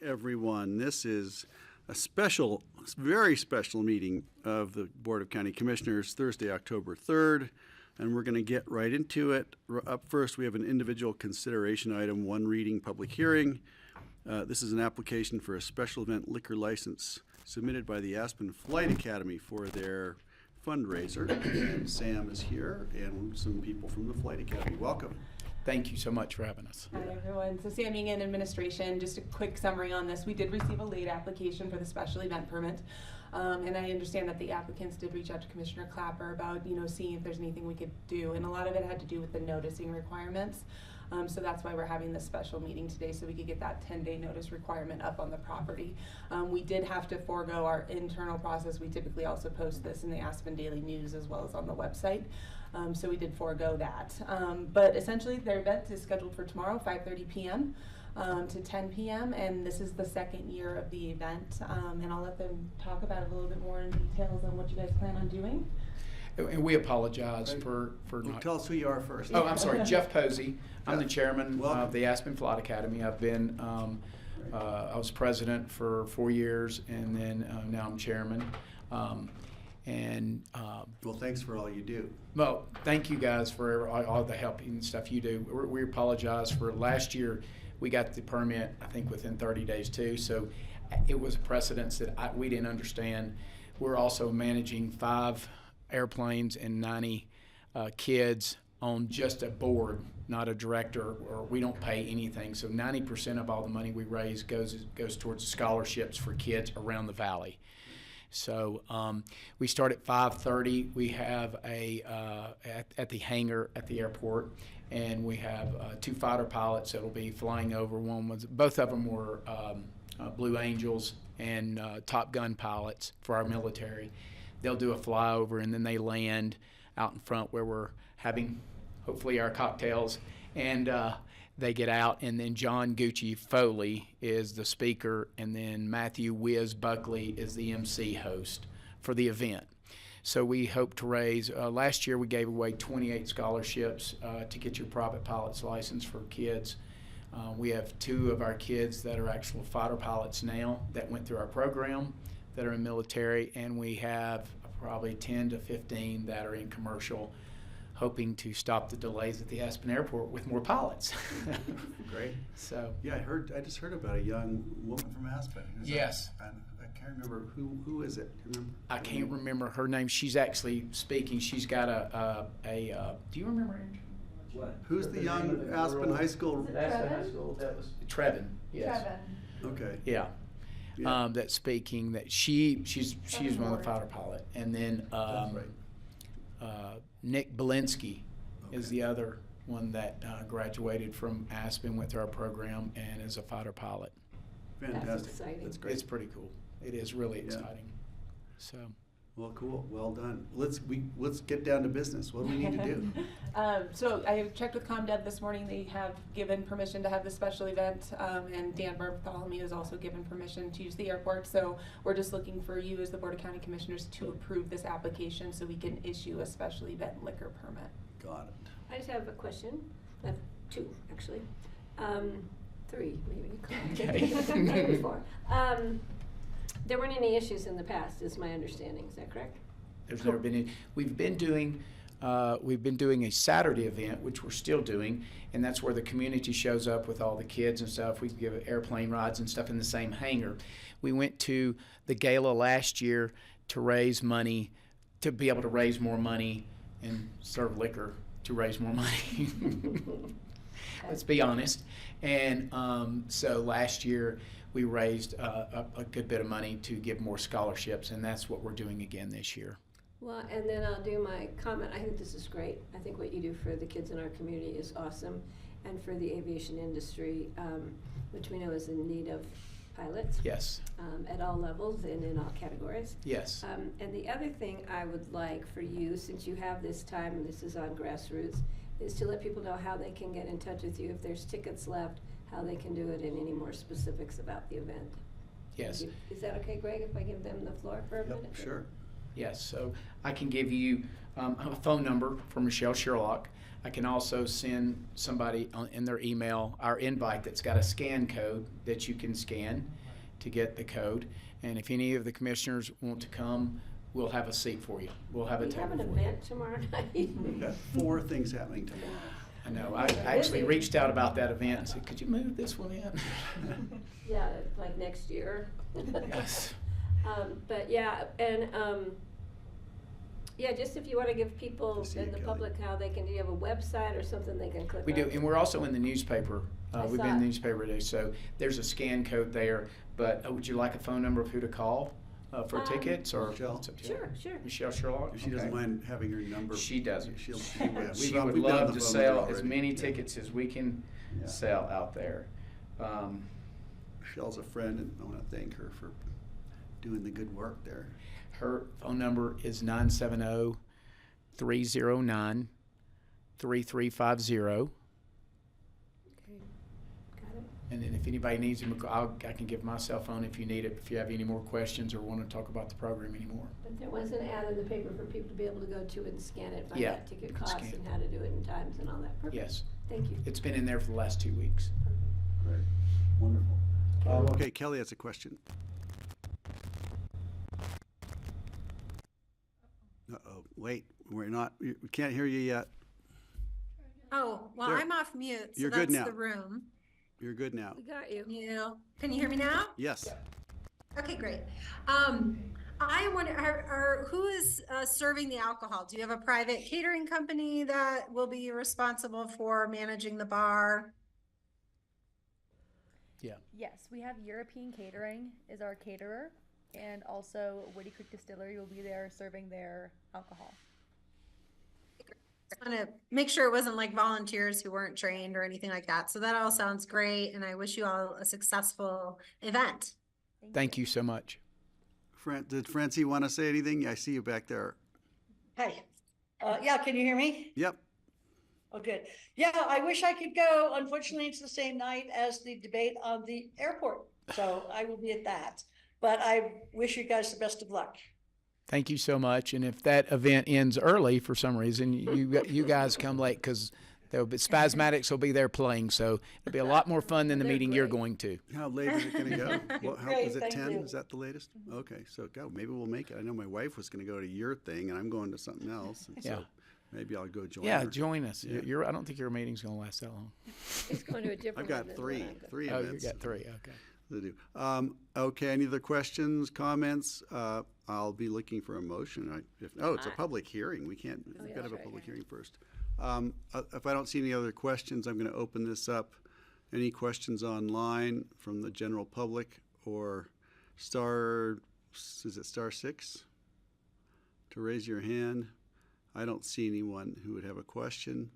Everyone, this is a special, very special meeting of the Board of County Commissioners, Thursday, October 3rd, and we're going to get right into it. Up first, we have an individual consideration item, one reading public hearing. This is an application for a special event liquor license submitted by the Aspen Flight Academy for their fundraiser. And Sam is here and some people from the Flight Academy. Welcome. Thank you so much for having us. Hi everyone. So Sam Ying in administration. Just a quick summary on this. We did receive a late application for the special event permit. And I understand that the applicants did reach out to Commissioner Clapper about, seeing if there's anything we could do. And a lot of it had to do with the noticing requirements. So that's why we're having this special meeting today, so we could get that 10-day notice requirement up on the property. We did have to forego our internal process. We typically also post this in the Aspen Daily News as well as on the website. So we did forego that. But essentially their event is scheduled for tomorrow, 5:30 p.m. To 10 p.m. and this is the second year of the event. And I'll let them talk about it a little bit more in details on what you guys plan on doing. And we apologize for not... Tell us who you are first. Oh, I'm sorry, Jeff Posey. I'm the chairman Welcome. of the Aspen Flight Academy. I've been, I was president for 4 years, and then now I'm chairman. Well, thanks for all you do. Well, thank you guys for all the help and stuff you do. We apologize for last year. We got the permit, I think, within 30 days too. So it was a precedence that we didn't understand. We're also managing 5 airplanes and 90 kids on just a board, not a director, or we don't pay anything. So 90% of all the money we raise goes towards scholarships for kids around the valley. So we start at 5:30. We have at the hangar at the airport, and we have 2 fighter pilots that'll be flying over. Both of them were Blue Angels and Top Gun pilots for our military. They'll do a flyover, and then they land out in front where we're having hopefully our cocktails, and they get out, and then John Gucci Foley is the speaker, and then Matthew Wiz Buckley is the MC host for the event. So we hope to raise, last year we gave away 28 scholarships to get your private pilot's license for kids. We have 2 of our kids that are actual fighter pilots now that went through our program that are in military, and we have probably 10 to 15 that are in commercial, hoping to stop the delays at the Aspen Airport with more pilots. Great. So yeah, I just heard about a young woman from Aspen. Yes. I can't remember who is it. Do you remember? I can't remember her name. She's actually speaking. She's got do you remember her? What? Who's the young Aspen High School? Aspen High School. That was Trevin. Yes. Trevin. Okay. Yeah. Yeah. That's speaking. That she's one of the fighter pilot, and then That's right. Nick Belinsky is the other one that graduated from Aspen, went through our program, and is a fighter pilot. Fantastic. That's exciting. That's great. It's pretty cool. It is really exciting. So. Well, cool. Well done. Let's get down to business. What do we need to do? So I checked with ComDev this morning. They have given permission to have the special event, and Dan Bartholomew has also given permission to use the airport. So we're just looking for you as the Board of County Commissioners to approve this application so we can issue a special event liquor permit. Got it. I just have a question. I have two, actually. Three, maybe. Okay. Maybe four. There weren't any issues in the past, is my understanding. Is that correct? There's never been any. We've been doing a Saturday event, which we're still doing, and that's where the community shows up with all the kids and stuff. We give airplane rides and stuff in the same hangar. We went to the gala last year to raise money, to be able to raise more money and serve liquor to raise more money. Let's be honest. And so last year we raised a good bit of money to give more scholarships, and that's what we're doing again this year. Well, and then I'll do my comment. I think this is great. I think what you do for the kids in our community is awesome, and for the aviation industry, which we know is in need of pilots. Yes. At all levels and in all categories. Yes. And the other thing I would like for you, since you have this time, and this is on grassroots, is to let people know how they can get in touch with you if there's tickets left, how they can do it, and any more specifics about the event. Yes. Is that okay, Greg, if I give them the floor for a minute? Yep, sure. Yes, so I can give you a phone number for Michelle Sherlock. I can also send somebody in their email our invite that's got a scan code that you can scan to get the code. And if any of the commissioners want to come, we'll have a seat for you. We'll have a We table have an for you. event tomorrow night. We've got 4 things happening tomorrow. I know. I actually reached out about that event and said, could you move this one in? Yeah, like next year. Yes. But yeah, and yeah, just if you want to give people See in you, the Kelly. public how they can, do you have a website or something they can click We on? do, and we're also in the newspaper. I We've saw been in the it. newspaper today, so there's a scan code there. But would you like a phone number of who to call for tickets, or? Michelle? It's up to you. Sure. Michelle Sherlock? If she doesn't Okay. mind having her number. She doesn't. She would. She We've would been on love the to phone with her sell as already. many Yeah. tickets as we can Yeah. sell out there. Michelle's a friend, and I want to thank her for doing the good work there. Her phone number is 970-309-3350. Got it. And then if anybody needs him, I can give my cell phone if you need it, if you have any more questions or want to talk about the program anymore. But there was an ad in the paper for people to be able to go to and scan it, find Yeah, out ticket you can costs scan. and how to do it in times and all that. Perfect. Yes, Thank you. it's been in there for the last 2 weeks. Great. Wonderful. Okay, Kelly has a question. Uh-oh, wait, we can't hear you yet. Oh, well, There. I'm off mute, so You're good that's now. the room. You're good now. We got you. Can you hear me now? Yes. Okay, great. I wonder, who is serving the alcohol? Do you have a private catering company that will be responsible for managing the bar? Yes, we have European Catering is our caterer, and also Woody Creek Distillery will be there serving their alcohol. Just want to make sure it wasn't like volunteers who weren't trained or anything like that. So that all sounds great, and I wish you all a successful event. Thank you so much. Did Francie want to say anything? I see you back there. Hey, yeah, can you hear me? Yep. Oh, good. Yeah, I wish I could go. Unfortunately, it's the same night as the debate on the airport, so I will be at that. But I wish you guys the best of luck. Thank you so much. And if that event ends early for some reason, you guys come late, because Spasmatics will be there playing. So it'll be a lot more fun than the They're meeting you're great. going to. How late is it going to go? Great, Is it thank 10? you. Is that the latest? Okay, so go. Maybe we'll make it. I know my wife was going to go to your thing, and I'm going to something else. And Yeah. So maybe I'll go join Yeah, her. join us. Yeah. I don't think your meeting's going to last that long. It's going to a different I've got one than three what I'm going. three Oh, you events got 3. Okay. to do. Okay, any other questions, comments? I'll be looking for a motion. It's a public hearing. We've got to have a that's right, public hearing first. If I don't see any other questions, I'm going to open this up. Any questions online from the general public or star 6 to raise your hand? I don't see anyone who would have a question.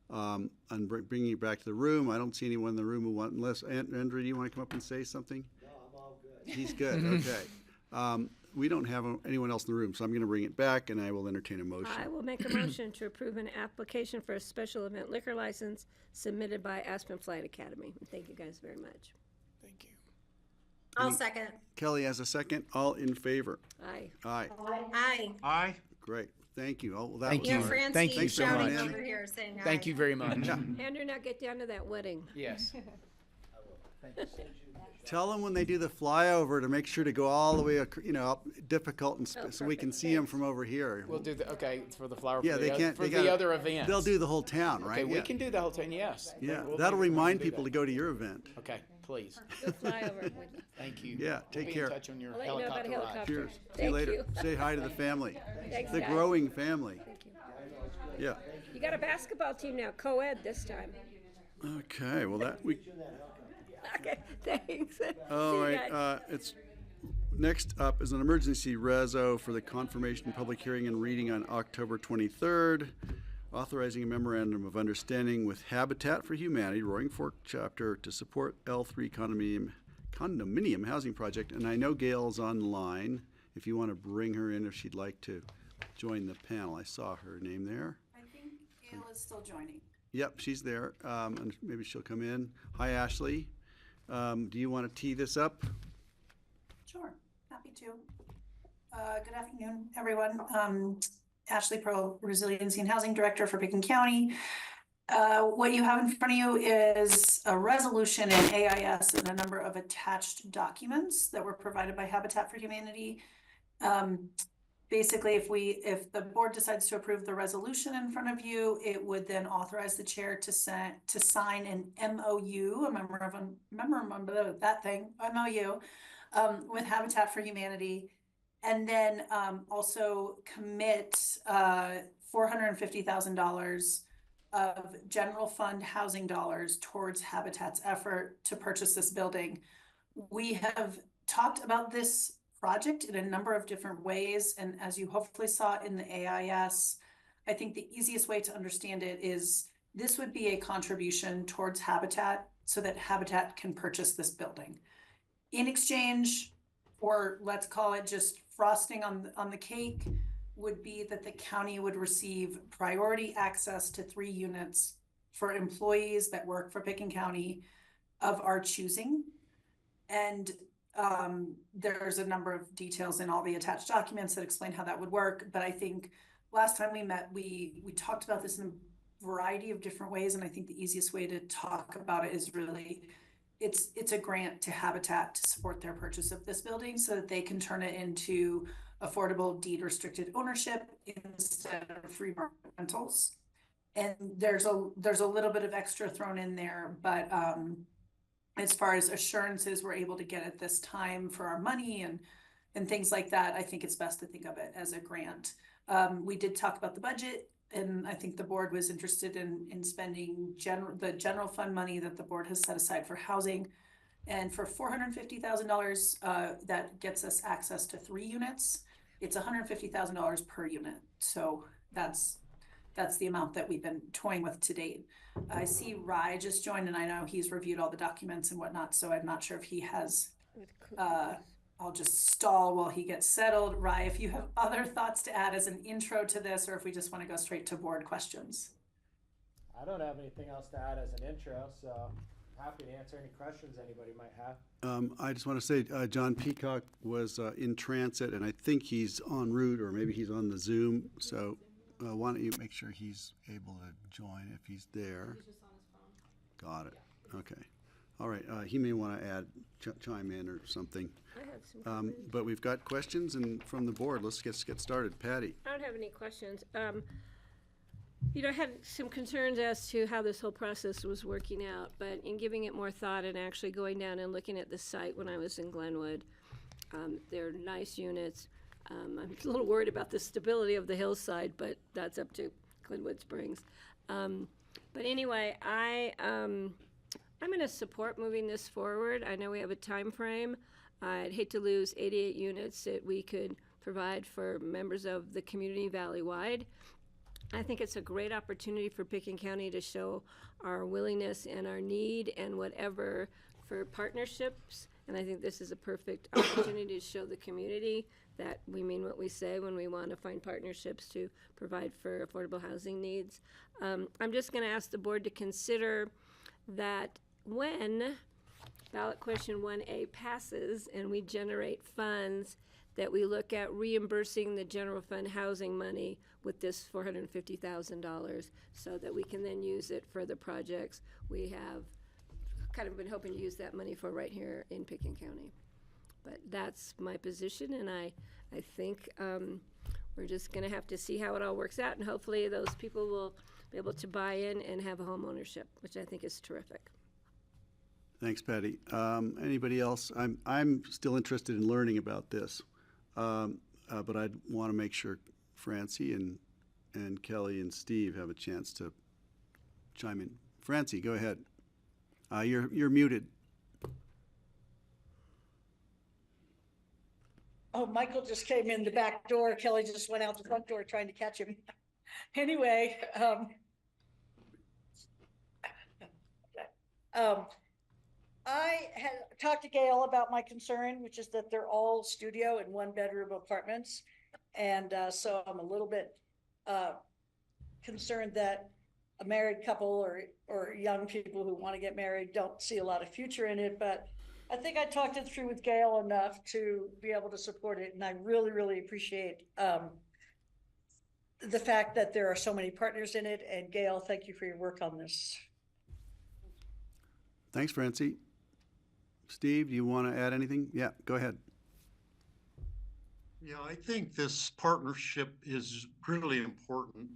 I'm bringing you back to the room. I don't see anyone in the room who unless, Andrew, do you want to come up and say something? No, I'm all good. He's good, okay. We don't have anyone else in the room, so I'm going to bring it back, and I will entertain a motion. I will make a motion to approve an application for a special event liquor license submitted by Aspen Flight Academy. Thank you guys very much. Thank you. I'll second. Kelly has a second. All in favor? Aye. Aye. Aye. Aye. Great. Thank you. Oh, well, that Thank was Yeah, you. hard. Francine Thank you so shouting much. over here saying aye. Thank you very much. Andrew, now get down to that wedding. Yes. Tell them when they do the flyover to make sure to go all the way, up difficult and so we can perfect. see them from over here. We'll do for the flower. Yeah, for they the, can't. for they the gotta- other events. They'll do the whole town, right? Okay, we Yeah. can do the whole thing. Yes. Yeah, We'll that'll figure out how remind do people that. to go to your event. Okay, please. Good flyover. Thank you. Yeah, We'll take be care. In touch on your I'll let you know about helicopter ride. helicopter. Cheers. See you Thank later. you. Say hi to the family. Thanks, The guys. growing family. Thank you. Yeah. You got a basketball team now, co-ed this time. Okay, well we, Okay, thanks. all See you right, guys. it's, next up is an emergency reso for the confirmation public hearing and reading on October 23rd, authorizing a memorandum of understanding with Habitat for Humanity, Roaring Fork Chapter, to support L3 condominium housing project. And I know Gail's online, if you want to bring her in, if she'd like to join the panel. I saw her name there. I think Gail is still joining. Yep, she's there, and maybe she'll come in. Hi, Ashley. Do you want to tee this up? Sure, happy to. Good afternoon, everyone. Ashley Pearl, Resiliency and Housing Director for Picken County. What you have in front of you is a resolution in AIS and a number of attached documents that were provided by Habitat for Humanity. Basically, if the board decides to approve the resolution in front of you, it would then authorize the chair to sign an MOU, MOU, with Habitat for Humanity, and then also commit $450,000 of general fund housing dollars towards Habitat's effort to purchase this building. We have talked about this project in a number of different ways, and as you hopefully saw in the AIS, I think the easiest way to understand it is this would be a contribution towards Habitat so that Habitat can purchase this building. In exchange, or let's call it just frosting on the cake, would be that the county would receive priority access to 3 units for employees that work for Picken County of our choosing. And there's a number of details in all the attached documents that explain how that would work. But I think last time we met, we talked about this in a variety of different ways. And I think the easiest way to talk about it is really, it's a grant to Habitat to support their purchase of this building so that they can turn it into affordable deed restricted ownership instead of free market rentals. And there's a little bit of extra thrown in there, but as far as assurances we're able to get at this time for our money and things like that, I think it's best to think of it as a grant. We did talk about the budget, and I think the board was interested in spending the general fund money that the board has set aside for housing. And for $450,000, that gets us access to 3 units. It's $150,000 per unit. So that's the amount that we've been toying with to date. I see Rye just joined, and I know he's reviewed all the documents and whatnot, so I'm not sure if he has, I'll just stall while he gets settled. Rye, if you have other thoughts to add as an intro to this, or if we just want to go straight to board questions. I don't have anything else to add as an intro, so happy to answer any questions anybody might have. I just want to say John Peacock was in transit, and I think he's en route, or maybe he's on the Zoom. So why don't you make sure he's able to join if he's there? He's just on his phone. Got it. Okay. All right. He may want to add, chime in or something. I have some comments. But we've got questions and from the board. Let's get started. Patty. I don't have any questions. I had some concerns as to how this whole process was working out, but in giving it more thought and actually going down and looking at the site when I was in Glenwood, they're nice units. I'm a little worried about the stability of the hillside, but that's up to Glenwood Springs. But anyway, I'm going to support moving this forward. I know we have a time frame. I'd hate to lose 88 units that we could provide for members of the community valley-wide. I think it's a great opportunity for Picken County to show our willingness and our need and whatever for partnerships And I think this is a perfect opportunity to show the community that we mean what we say when we want to find partnerships to provide for affordable housing needs. I'm just going to ask the board to consider that when ballot question 1A passes and we generate funds, that we look at reimbursing the general fund housing money with this $450,000 so that we can then use it for the projects we have kind of been hoping to use that money for right here in Pickens County. But that's my position, and I think we're just gonna have to see how it all works out, and hopefully those people will be able to buy in and have a home ownership, which I think is terrific. Thanks, Patty. Anybody else? I'm still interested in learning about this, but I want to make sure Francie and Kelly and Steve have a chance to chime in. Francie, go ahead. You're muted. Oh, Michael just came in the back door. Kelly just went out the front door trying to catch him. Anyway, I had talked to Gail about my concern, which is that they're all studio and one-bedroom apartments. And so I'm a little bit concerned that a married couple or young people who want to get married don't see a lot of future in it. But I think I talked it through with Gail enough to be able to support it. And I really, really appreciate the fact that there are so many partners in it. And Gail, thank you for your work on this. Thanks, Francie. Steve, do you want to add anything? Yeah, go ahead. Yeah, I think this partnership is really important.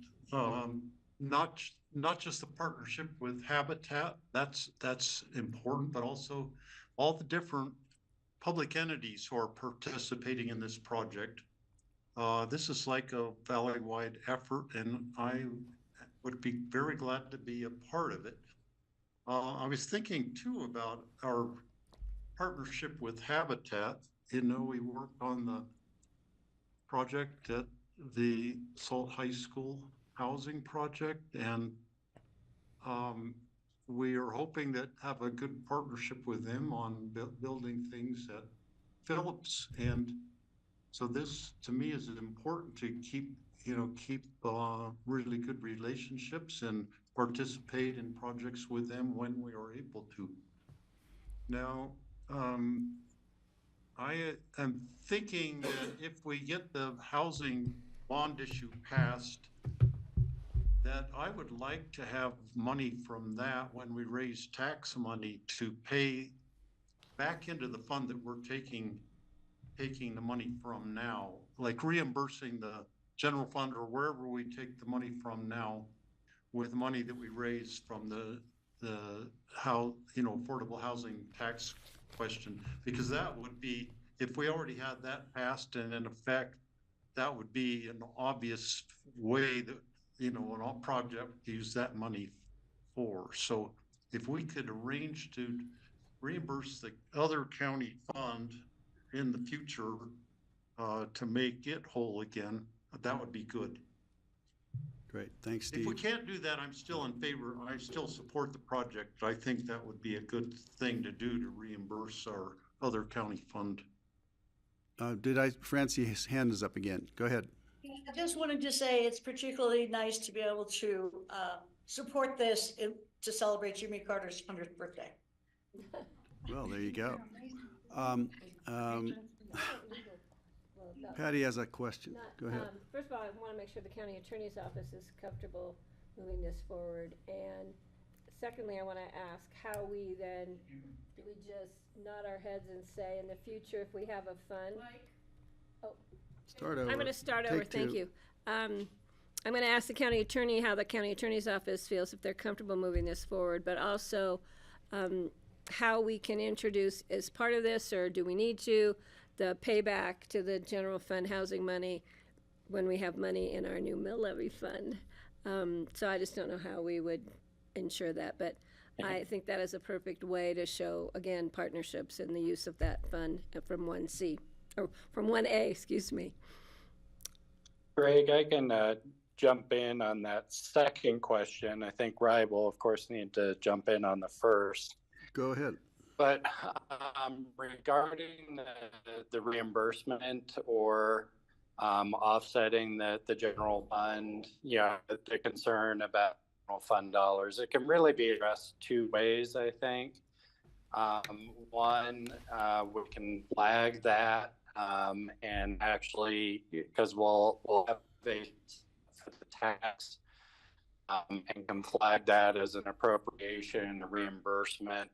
Not just the partnership with Habitat, that's important, but also all the different public entities who are participating in this project. This is like a valley-wide effort, and I would be very glad to be a part of it. I was thinking too about our partnership with Habitat. You know, we worked on the project at the Salt High School housing project, and we are hoping to have a good partnership with them on building things at Phillips. And so this to me is important to keep really good relationships and participate in projects with them when we are able to. Now, I am thinking that if we get the housing bond issue passed, that I would like to have money from that when we raise tax money to pay back into the fund that we're taking the money from now, like reimbursing the general fund or wherever we take the money from now with money that we raise from the affordable housing tax question, because that would be, if we already had that passed and in effect, that would be an obvious way that, an all project to use that money for. So if we could arrange to reimburse the other county fund in the future to make it whole again, that would be good. Great, thanks, Steve. If we can't do that, I'm still in favor. I still support the project. I think that would be a good thing to do to reimburse our other county fund. Francie's hand is up again. Go ahead. I just wanted to say it's particularly nice to be able to support this to celebrate Jimmy Carter's 100th birthday. Well, there you go. Patty has a question. Go ahead. First of all, I want to make sure the county attorney's office is comfortable moving this forward. And secondly, I want to ask how we then, do we just nod our heads and say in the future if we have a fund? Start over. I'm going to start over. Take Thank two. you. I'm going to ask the county attorney how the county attorney's office feels, if they're comfortable moving this forward, but also how we can introduce as part of this, or do we need to, the payback to the general fund housing money when we have money in our new mill levy fund. So I just don't know how we would ensure that, but I think that is a perfect way to show, again, partnerships in the use of that fund from 1C, or from 1A, excuse me. Greg, I can jump in on that second question. I think Rye will, of course, need to jump in on the first. Go ahead. But regarding the reimbursement or offsetting the general fund, the concern about general fund dollars, it can really be addressed two ways, I think. One, we can flag that and actually, because we'll have a for the tax and can flag that as an appropriation reimbursement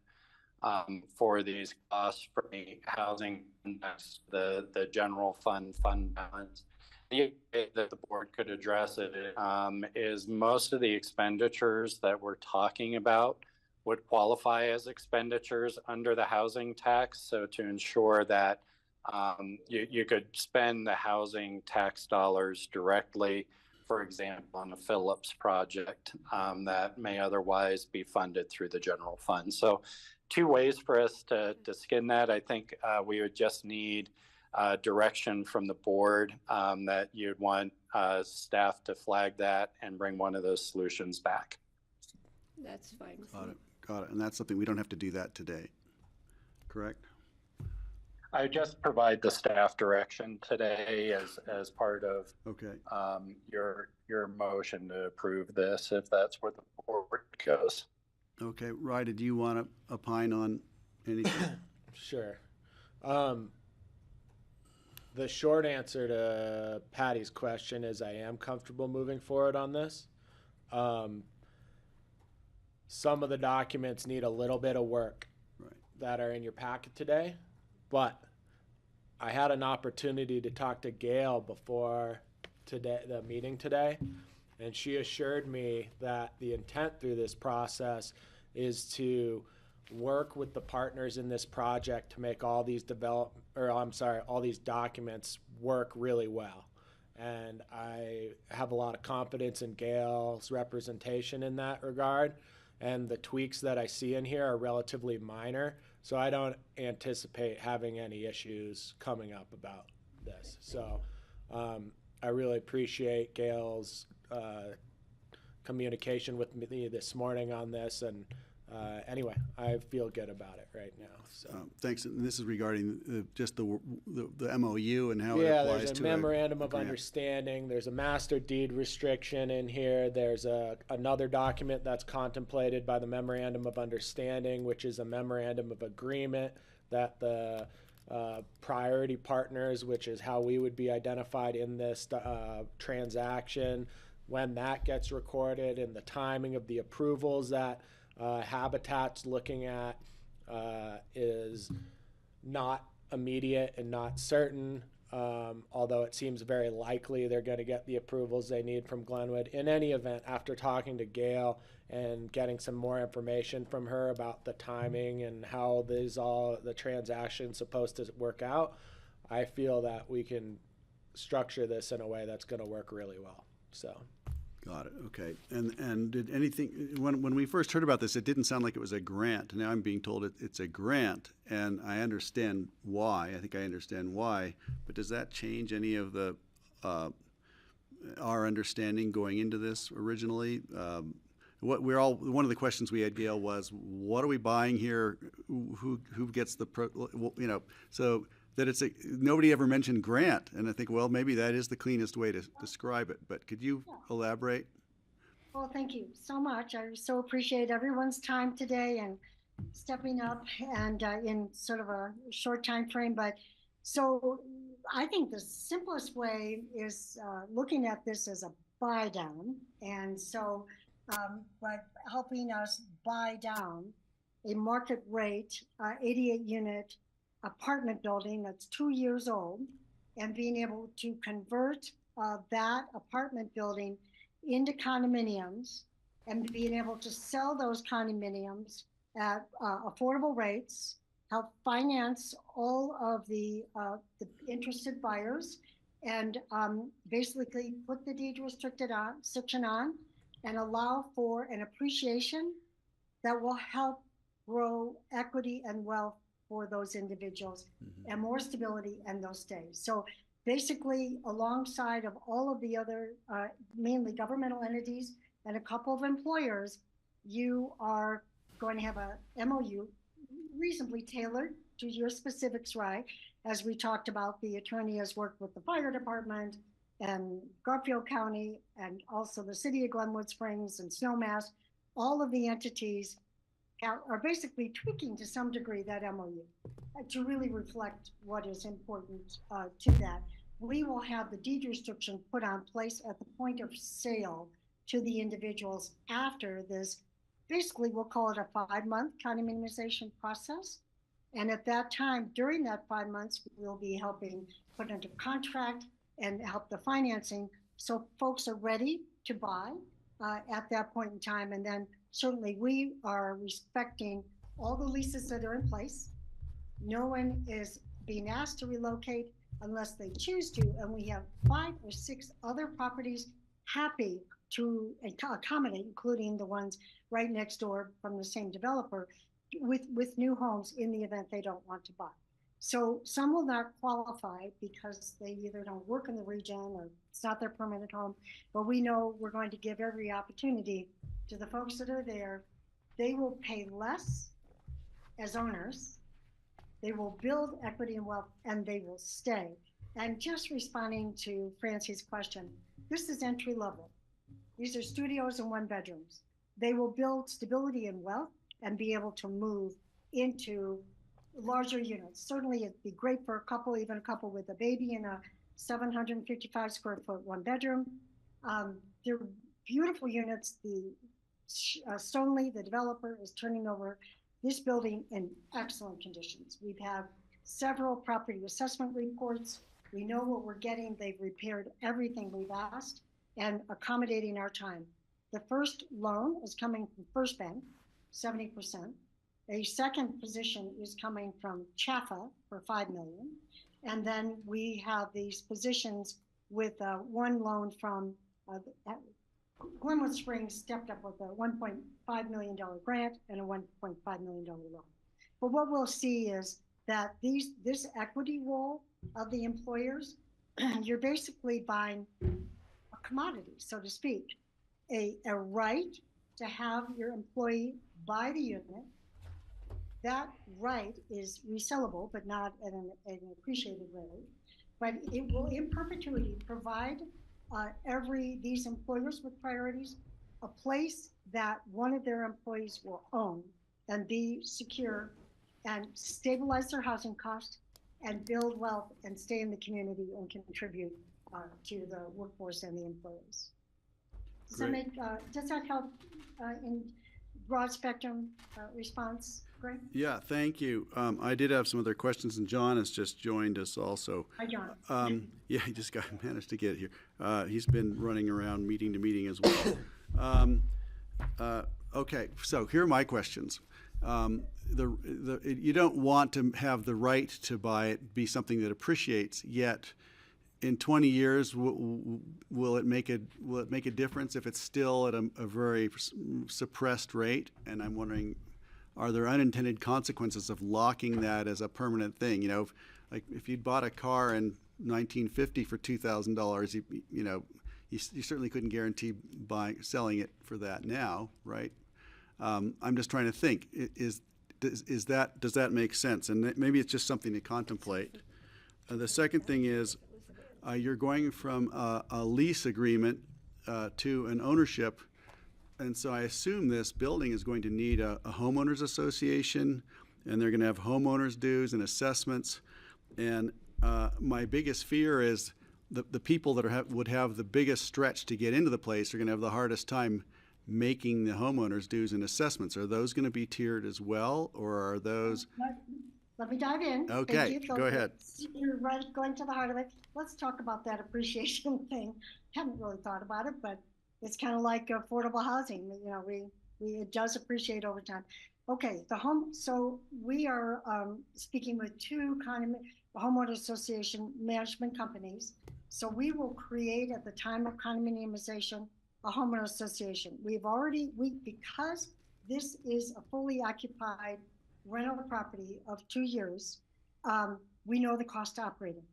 for these costs for the housing index, the general fund balance. The way that the board could address it is most of the expenditures that we're talking about would qualify as expenditures under the housing tax. So to ensure that you could spend the housing tax dollars directly, for example, on a Phillips project that may otherwise be funded through the general fund. So two ways for us to skin that. I think we would just need direction from the board that you'd want staff to flag that and bring one of those solutions back. That's fine. Got it. And that's something, we don't have to do that today, correct? I just provide the staff direction today as part of Okay. your motion to approve this, if that's where the board goes. Okay, Ryder, do you want to opine on anything? Sure. The short answer to Patty's question is I am comfortable moving forward on this. Some of the documents need a little bit of work that are in your packet today, but I had an opportunity to talk to Gail before today, the meeting today, and she assured me that the intent through this process is to work with the partners in this project to make all these all these documents work really well. And I have a lot of confidence in Gail's representation in that regard. And the tweaks that I see in here are relatively minor, so I don't anticipate having any issues coming up about this. So I really appreciate Gail's communication with me this morning on this, and anyway, I feel good about it right now. So thanks. And this is regarding just the MOU and how it yeah, applies there's to a memorandum of grant. understanding. There's a master deed restriction in here. There's another document that's contemplated by the memorandum of understanding, which is a memorandum of agreement that the priority partners, which is how we would be identified in this transaction, when that gets recorded, and the timing of the approvals that Habitat's looking at is not immediate and not certain, although it seems very likely they're going to get the approvals they need from Glenwood. In any event, after talking to Gail and getting some more information from her about the timing and how the transaction's supposed to work out, I feel that we can structure this in a way that's going to work really well. So. Got it. Okay. And did anything, when we first heard about this, it didn't sound like it was a grant. Now I'm being told it's a grant, and I understand why. I think I understand why. But does that change any of the our understanding going into this originally? One of the questions we had, Gail, was what are we buying here? Who gets the so that nobody ever mentioned grant, and I think, well, maybe that is the cleanest way to describe it, but could you elaborate? Well, thank you so much. I so appreciate everyone's time today and stepping up and in sort of a short time frame. But so I think the simplest way is looking at this as a buy down. And so but helping us buy down a market rate 88 unit apartment building that's 2 years old, and being able to convert that apartment building into condominiums and being able to sell those condominiums at affordable rates, help finance all of the interested buyers, and basically put the deed restricted section on and allow for an appreciation that will help grow equity and wealth for those individuals, and more stability and those stays. So basically, alongside of all of the other, mainly governmental entities and a couple of employers, you are going to have a MOU reasonably tailored to your specifics, right? As we talked about, the attorney has worked with the fire department and Garfield County and also the city of Glenwood Springs and Snowmass. All of the entities are basically tweaking to some degree that MOU to really reflect what is important to that. We will have the deed restriction put on place at the point of sale to the individuals after this. Basically, we'll call it a 5-month county minimization process. And at that time, during that 5 months, we'll be helping put into contract and help the financing so folks are ready to buy at that point in time. And then certainly we are respecting all the leases that are in place. No one is being asked to relocate unless they choose to. And we have 5 or 6 other properties happy to accommodate, including the ones right next door from the same developer with new homes in the event they don't want to buy. So some will not qualify because they either don't work in the region or it's not their permanent home, but we know we're going to give every opportunity to the folks that are there. They will pay less as owners, they will build equity and wealth, and they will stay. And just responding to Francie's question, this is entry level. These are studios and 1-bedrooms. They will build stability and wealth and be able to move into larger units. Certainly it'd be great for a couple, even a couple with a baby in a 755 square foot 1-bedroom. They're beautiful units. The Stoneleigh, the developer, is turning over this building in excellent conditions. We've had several property assessment reports. We know what we're getting. They've repaired everything we've asked and accommodating our time. The first loan is coming from First Bank, 70%. A second position is coming from Chaffa for $5 million. And then we have these positions with one loan from Glenwood Springs stepped up with a $1.5 million grant and a $1.5 million loan. But what we'll see is that this equity role of the employers, you're basically buying a commodity, so to speak, a right to have your employee buy the unit. That right is resellable, but not at an appreciated rate. But it will, in perpetuity, provide these employers with priorities a place that one of their employees will own and be secure and stabilize their housing cost and build wealth and stay in the community and contribute to the workforce and the employees. Does that make, does that help in broad spectrum response, Greg? Yeah, thank you. I did have some other questions, and John has just joined us also. Hi, John. Yeah, he just managed to get here. He's been running around meeting to meeting as well. Okay, so here are my questions. You don't want to have the right to buy it be something that appreciates, yet in 20 years, will it make a difference if it's still at a very suppressed rate? And I'm wondering, are there unintended consequences of locking that as a permanent thing? You know, like if you'd bought a car in 1950 for $2,000, you certainly couldn't guarantee selling it for that now, right? I'm just trying to think, does that make sense? And maybe it's just something to contemplate. The second thing is, you're going from a lease agreement to an ownership, and so I assume this building is going to need a homeowners association, and they're going to have homeowners dues and assessments. And my biggest fear is the people that would have the biggest stretch to get into the place are going to have the hardest time making the homeowners dues and assessments. Are those going to be tiered as well, or are those? Let me dive in. Okay, go ahead. You're right, going to the heart of it. Let's talk about that appreciation thing. Haven't really thought about it, but it's kind of like affordable housing. You know, it does appreciate over time. Okay, so we are speaking with 2 homeowner association management companies. So we will create at the time of condominiumization a homeowner association. Because this is a fully occupied rental property of 2 years, we know the cost to operate it.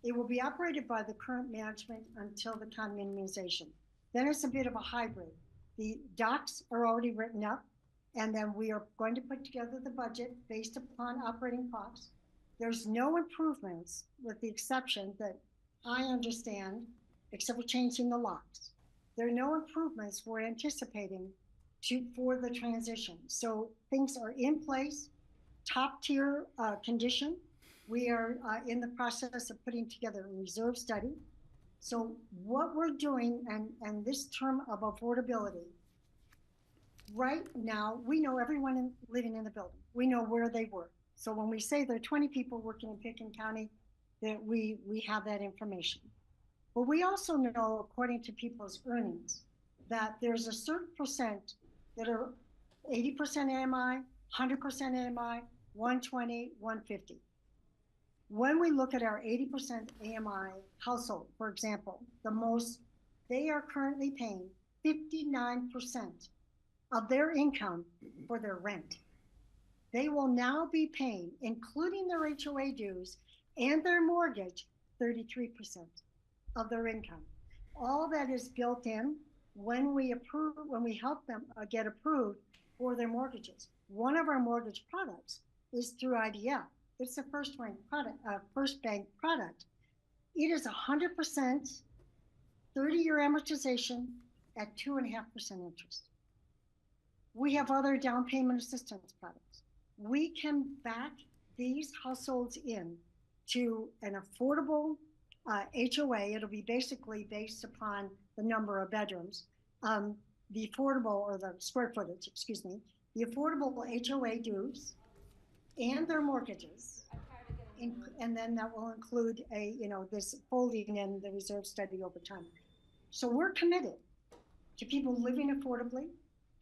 It will be operated by the current management until the condominiumization. Then it's a bit of a hybrid. The docs are already written up. And then we are going to put together the budget based upon operating costs. There's no improvements, with the exception that I understand, except for changing the locks. There are no improvements we're anticipating for the transition. So things are in place, top tier condition. We are in the process of putting together a reserve study. So what we're doing, and this term of affordability, right now, we know everyone living in the building. We know where they work. So when we say there are 20 people working in Pickens County, that we have that information. But we also know, according to people's earnings, that there's a certain percent that are 80% AMI, 100% AMI, 120, 150. When we look at our 80% AMI household, for example, they are currently paying 59% of their income for their rent. They will now be paying, including their HOA dues and their mortgage, 33% of their income. All that is built in when we help them get approved for their mortgages. One of our mortgage products is through IDF. It's a first bank product. It is 100% 30-year amortization at 2.5% interest. We have other down payment assistance products. We can back these households in to an affordable HOA. It'll be basically based upon the number of bedrooms, the affordable, or the square footage, excuse me, the affordable HOA dues and their mortgages. And then that will include this folding in the reserve study over time. So we're committed to people living affordably.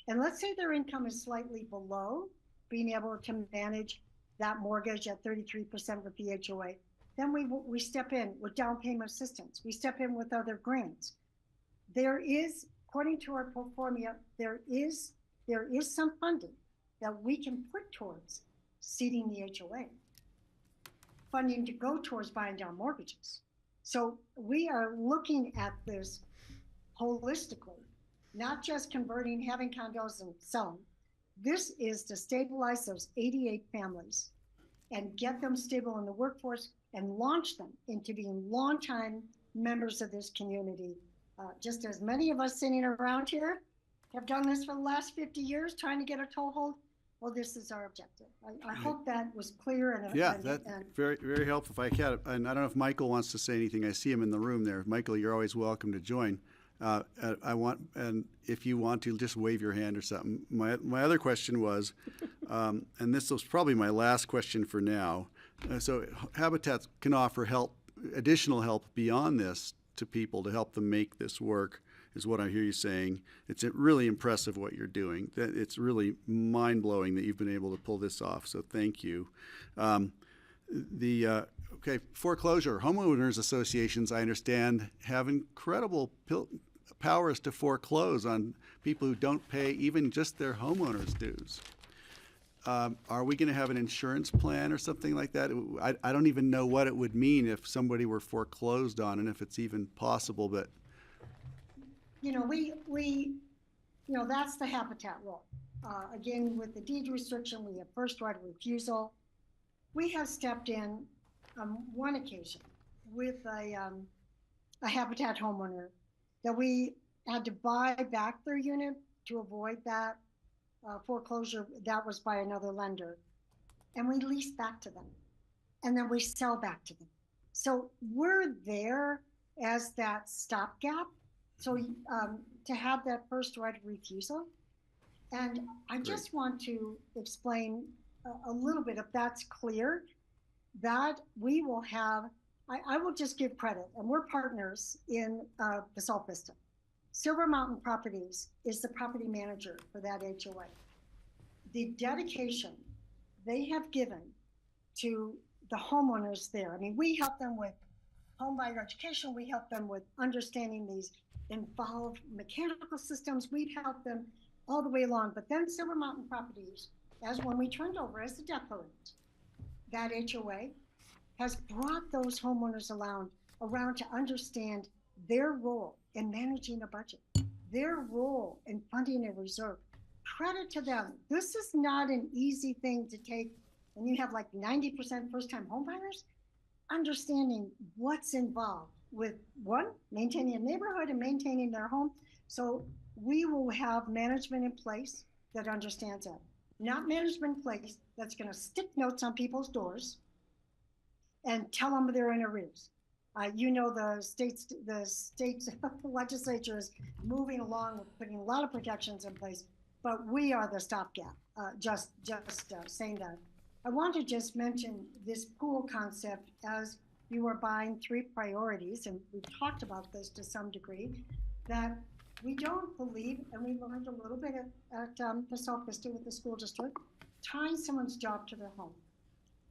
And let's say their income is slightly below being able to manage that mortgage at 33% with the HOA. Then we step in with down payment assistance. We step in with other grants. There is, according to our pro forma, there is some funding that we can put towards seeding the HOA, funding to go towards buying down mortgages. So we are looking at this holistically, not just converting, having condos and selling. This is to stabilize those 88 families and get them stable in the workforce and launch them into being longtime members of this community. Just as many of us sitting around here have done this for the last 50 years, trying to get a toehold. Well, this is our objective. I hope that was clear. That's very, very helpful. If I can, and I don't know if Michael wants to say anything. I see him in the room there. Michael, you're always welcome to join. And if you want to, just wave your hand or something. My other question was, and this was probably my last question for now. So Habitat can offer additional help beyond this to people to help them make this work, is what I hear you saying. It's really impressive what you're doing. It's really mind-blowing that you've been able to pull this off, so thank you. Foreclosure. Homeowners associations, I understand, have incredible powers to foreclose on people who don't pay even just their homeowners' dues. Are we going to have an insurance plan or something like that? I don't even know what it would mean if somebody were foreclosed on and if it's even possible, but. That's the Habitat role. Again, with the deed restriction, we have first right of refusal. We have stepped in on one occasion with a Habitat homeowner that we had to buy back their unit to avoid that foreclosure. That was by another lender. And we lease back to them. And then we sell back to them. So we're there as that stopgap. So to have that first right of refusal. And I just want to explain a little bit, if that's clear, that we will have, I will just give credit, and we're partners in Basalt Vista. Silver Mountain Properties is the property manager for that HOA. The dedication they have given to the homeowners there. I mean, we help them with home buyer education. We help them with understanding these involved mechanical systems. We've helped them all the way along. But then Silver Mountain Properties, as when we turned over as the declarant, that HOA has brought those homeowners around to understand their role in managing a budget, their role in funding a reserve, credit to them. This is not an easy thing to take when you have like 90% first-time homebuyers. Understanding what's involved with one, maintaining a neighborhood and maintaining their home. So we will have management in place that understands that. Not management in place that's going to stick notes on people's doors and tell them they're in arrears. You know, the state legislature is moving along with putting a lot of protections in place, but we are the stopgap. Just saying that. I want to just mention this pool concept as you are buying 3 priorities, and we've talked about this to some degree, that we don't believe, and we learned a little bit at South Vista with the school district, tying someone's job to their home.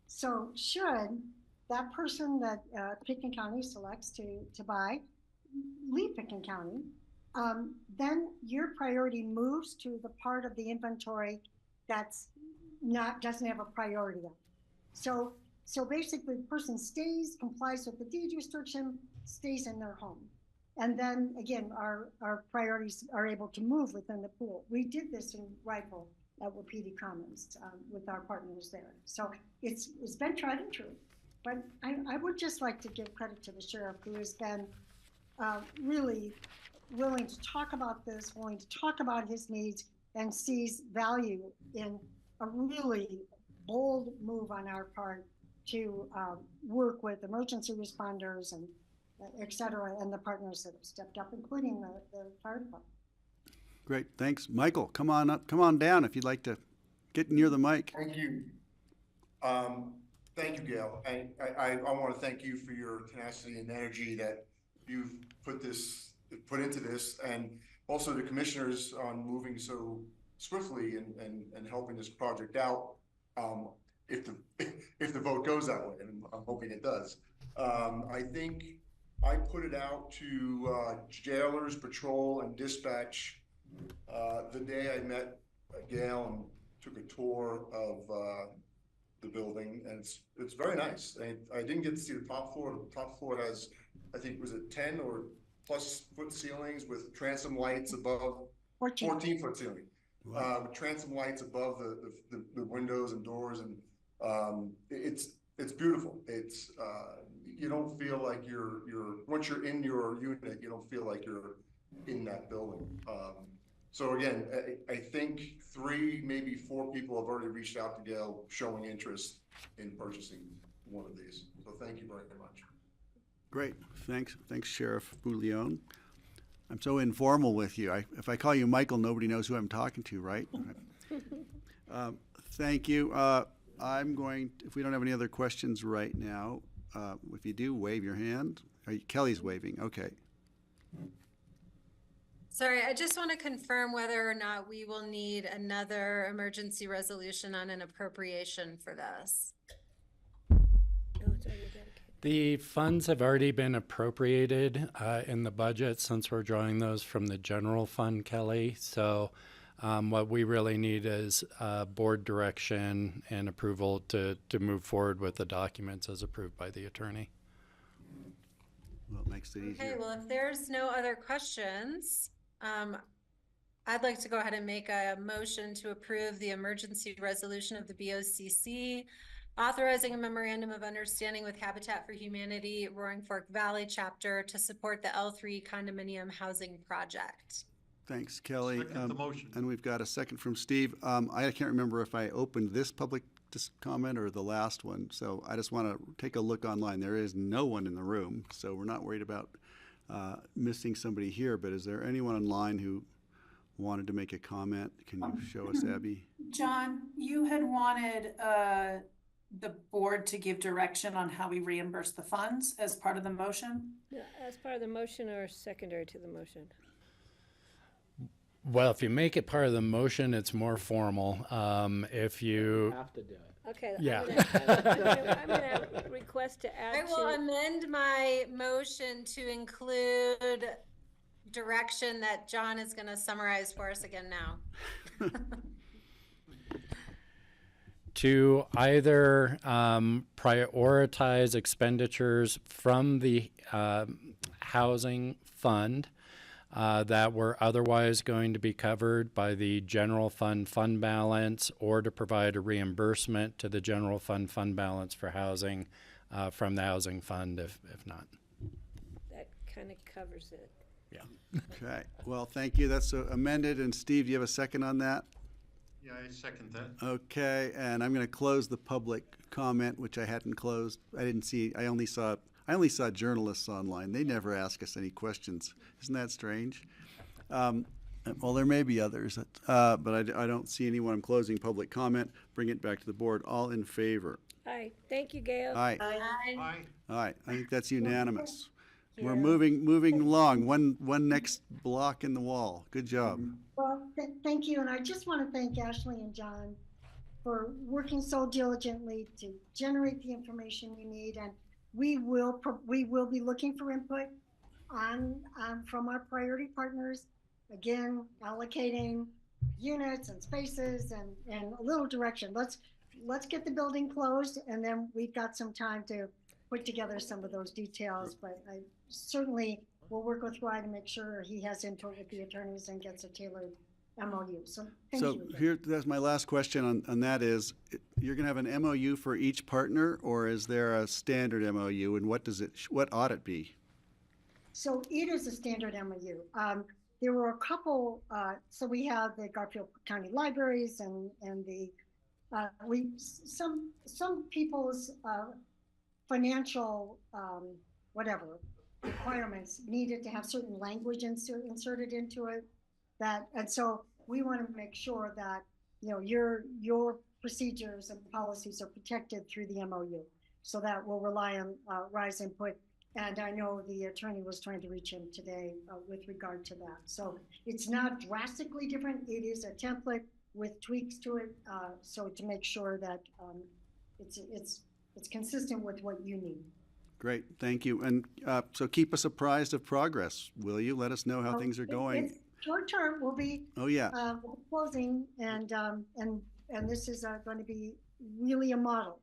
So should that person that Pickens County selects to buy leave Pickens County, then your priority moves to the part of the inventory that's doesn't have a priority on. So basically the person stays, complies with the deed restriction, stays in their home. And then again, our priorities are able to move within the pool. We did this in Rifle at Wapiti Commons with our partners there. So it's been tried and true. But I would just like to give credit to the sheriff, who has been really willing to talk about this, willing to talk about his needs, and sees value in a really bold move on our part to work with emergency responders and et cetera, and the partners that have stepped up, including the fire department. Great, thanks. Michael, come on up, come on down if you'd like to get near the mic. Thank you. Thank you, Gail. And I want to thank you for your tenacity and energy that you've put into this, and also the commissioners on moving so swiftly and helping this project out. If the vote goes that way, and I'm hoping it does. I think I put it out to jailers, patrol, and dispatch the day I met Gail and took a tour of the building, and it's very nice. I didn't get to see the top floor. The top floor has, I think, was it 10 or plus foot ceilings with transom lights above, 14 foot ceiling. Wow. With transom lights above the windows and doors, and it's beautiful. It's you don't feel like you're once you're in your unit, you don't feel like you're in that building. So again, I think 3, maybe 4 people have already reached out to Gail showing interest in purchasing one of these. So thank you very much. Great, thanks, Sheriff Bouillon. I'm so informal with you. If I call you Michael, nobody knows who I'm talking to, right? Thank you. I'm going, if we don't have any other questions right now, if you do, wave your hand. Kelly's waving, okay. Sorry, I just want to confirm whether or not we will need another emergency resolution on an appropriation for this. The funds have already been appropriated in the budget, since we're drawing those from the general fund, Kelly. So what we really need is board direction and approval to move forward with the documents as approved by the attorney. Well, it makes it easier. Okay, well, if there's no other questions, I'd like to go ahead and make a motion to approve the emergency resolution of the BoCC, authorizing a memorandum of understanding with Habitat for Humanity Roaring Fork Valley chapter to support the L3 condominium housing project. Thanks, Kelly. Second the motion. And we've got a second from Steve. I can't remember if I opened this public comment or the last one, so I just want to take a look online. There is no one in the room, so we're not worried about missing somebody here, but is there anyone online who wanted to make a comment? Can you show us, Abby? John, you had wanted the board to give direction on how we reimburse the funds as part of the motion? As part of the motion or secondary to the motion? Well, if you make it part of the motion, it's more formal. If you have to do it. Okay. Yeah. I'm gonna request to add I will amend my motion to include direction that John is going to summarize for us again now. To either prioritize expenditures from the housing fund that were otherwise going to be covered by the general fund balance, or to provide a reimbursement to the general fund balance for housing from the housing fund if not. That kind of covers it. Yeah. Okay, well, thank you. That's amended. And Steve, do you have a second on that? Yeah, I second that. Okay, and I'm going to close the public comment, which I hadn't closed. I didn't see, I only saw journalists online. They never ask us any questions. Isn't that strange? Well, there may be others, but I don't see anyone. I'm closing public comment. Bring it back to the board. All in favor? Aye. Thank you, Gail. Aye. Aye. Aye. I think that's unanimous. We're Yeah. moving along. One next block in the wall. Good job. Well, thank you, and I just want to thank Ashley and John for working so diligently to generate the information we need, and we will be looking for input on from our priority partners. Again, allocating units and spaces and a little direction. Let's get the building closed, and then we've got some time to put together some of those details. But I certainly will work with Ryan to make sure he has input with the attorneys and gets a tailored MOU. So thank you. Here, that's my last question on that is, you're gonna have an MOU for each partner, or is there a standard MOU, and what ought it be? So it is a standard MOU. There were a couple, so we have the Garfield County Libraries and the, some people's financial, whatever, requirements needed to have certain language inserted into it. And so we want to make sure that, you know, your procedures and policies are protected through the MOU. So that we'll rely on RISE input. And I know the attorney was trying to reach him today with regard to that. So it's not drastically different. It is a template with tweaks to it. So to make sure that it's consistent with what you need. Great, thank you. And so keep us apprised of progress, will you? Let us know how things are going. It's short term, we'll be closing, and this is going to be really a model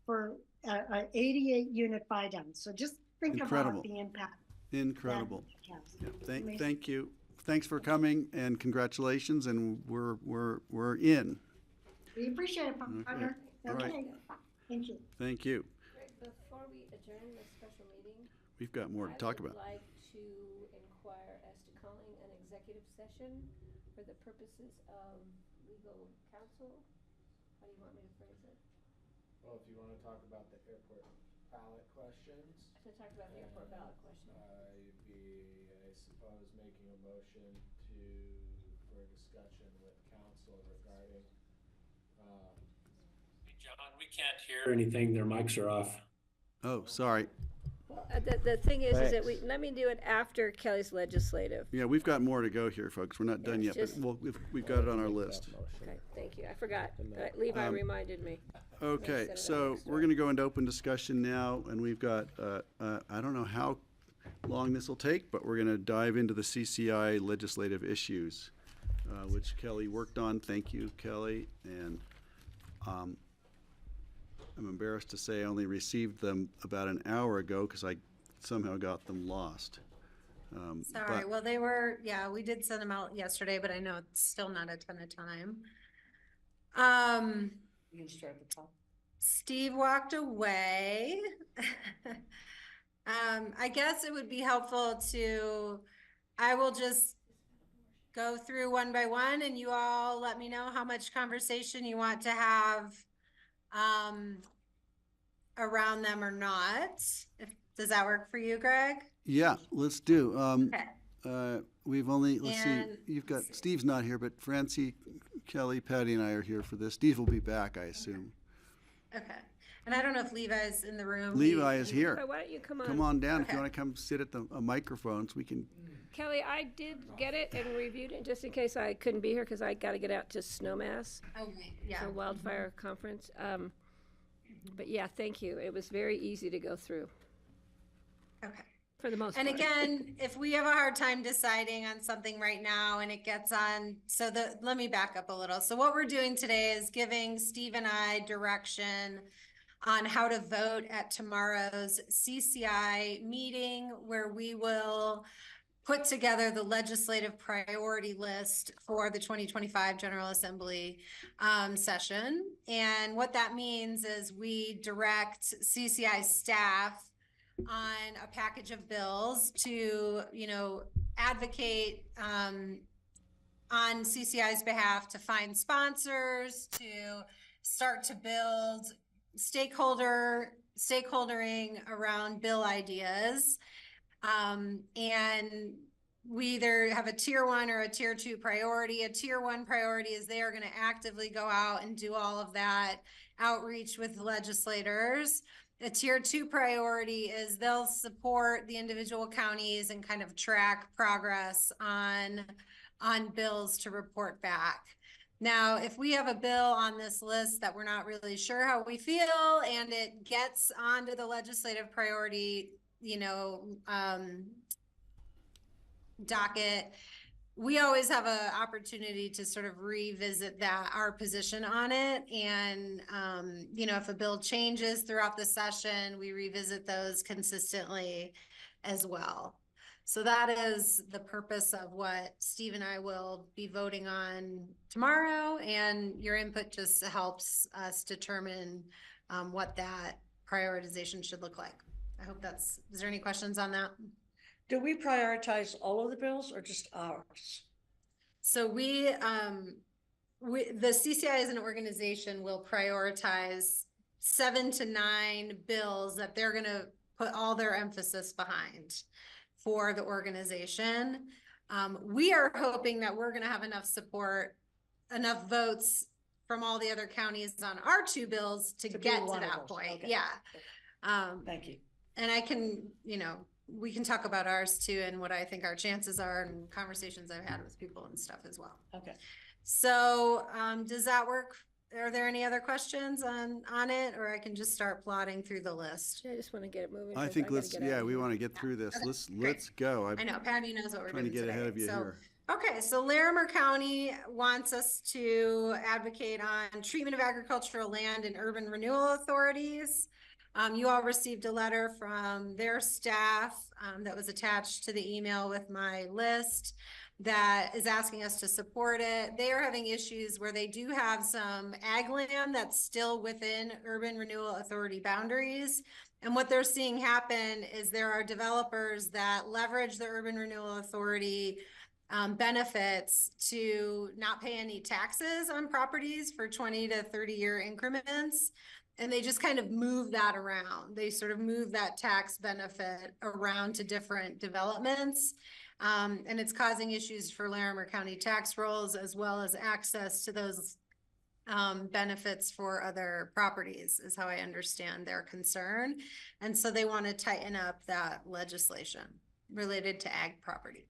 for an 88 unit buy down. So just think Incredible. about the impact. Incredible. Yeah. Yeah, thank you. Thanks for coming, and congratulations. And we're in. We appreciate it, partner. All right. Okay. Thank you. Thank you. Before we adjourn this special meeting, We've got more to talk about. I would like to inquire as to calling an executive session for the purposes of legal counsel. How do you want me to phrase it? Well, if you want to talk about the airport ballot questions. To talk about the airport ballot question. You'd be, I suppose, making a motion for a discussion with council regarding. John, we can't hear anything. Their mics are off. Oh, sorry. Well, the thing is that let me do it after Kelly's legislative. Yeah, we've got more to go here, folks. We're not done yet, just- but we've got it on our list. Okay, thank you. I forgot. Levi reminded me. Okay, so we're going to go into open discussion now, and we've got, I don't know how long this will take, but we're going to dive into the CCI legislative issues, which Kelly worked on. Thank you, Kelly. And I'm embarrassed to say I only received them about an hour ago because I somehow got them lost. Sorry, but- well, we did send them out yesterday, but I know it's still not a ton of time. You can start at the top. Steve walked away. I guess it would be helpful I will just go through one by one, and you all let me know how much conversation you want to have around them or not. Does that work for you, Greg? Yeah, let's do. Okay. We've only, let's see, And- you've got, Steve's not here, but Francie, Kelly, Patty, and I are here for this. Steve will be back, I assume. Okay. And I don't know if Levi's in the room. Levi is here. Why don't you come on? Come on down if Okay. you want to come sit at the microphones. We can. Kelly, I did get it and reviewed it just in case I couldn't be here because I got to get out to Snowmass Okay, yeah. for wildfire conference. But yeah, thank you. It was very easy to go through Okay. for the most And part. again, if we have a hard time deciding on something right now and it gets on, let me back up a little. So what we're doing today is giving Steve and I direction on how to vote at tomorrow's CCI meeting, where we will put together the legislative priority list for the 2025 General Assembly session. And what that means is we direct CCI staff on a package of bills to, advocate on CCI's behalf to find sponsors, to start to build stakeholdering around bill ideas. And we either have a tier 1 or a tier 2 priority. A tier 1 priority is they are going to actively go out and do all of that outreach with legislators. A tier 2 priority is they'll support the individual counties and kind of track progress on bills to report back. Now, if we have a bill on this list that we're not really sure how we feel and it gets onto the legislative priority, docket, we always have an opportunity to sort of revisit our position on it. And, if a bill changes throughout the session, we revisit those consistently as well. So that is the purpose of what Steve and I will be voting on tomorrow. And your input just helps us determine what that prioritization should look like. I hope is there any questions on that? Do we prioritize all of the bills or just ours? So the CCI as an organization will prioritize 7 to 9 bills that they're going to put all their emphasis behind for the organization. We are hoping that we're going to have enough support, enough votes from all the other counties on our 2 bills to get to that point. Okay. Yeah. Thank you. And I can, we can talk about ours too and what I think our chances are and conversations I've had with people and stuff as well. Okay. So does that work? Are there any other questions on it, or I can just start plotting through the list? I just want to get it moving. I think we want to get through this. Let's go. I know Patty knows what we're trying to get ahead of you here. Okay, so Larimer County wants us to advocate on treatment of agricultural land and urban renewal authorities. You all received a letter from their staff that was attached to the email with my list that is asking us to support it. They are having issues where they do have some ag land that's still within urban renewal authority boundaries. And what they're seeing happen is there are developers that leverage the urban renewal authority benefits to not pay any taxes on properties for 20 to 30-year increments. And they just kind of move that around. They sort of move that tax benefit around to different developments. And it's causing issues for Larimer County tax rolls as well as access to those benefits for other properties is how I understand their concern. And so they want to tighten up that legislation related to ag property.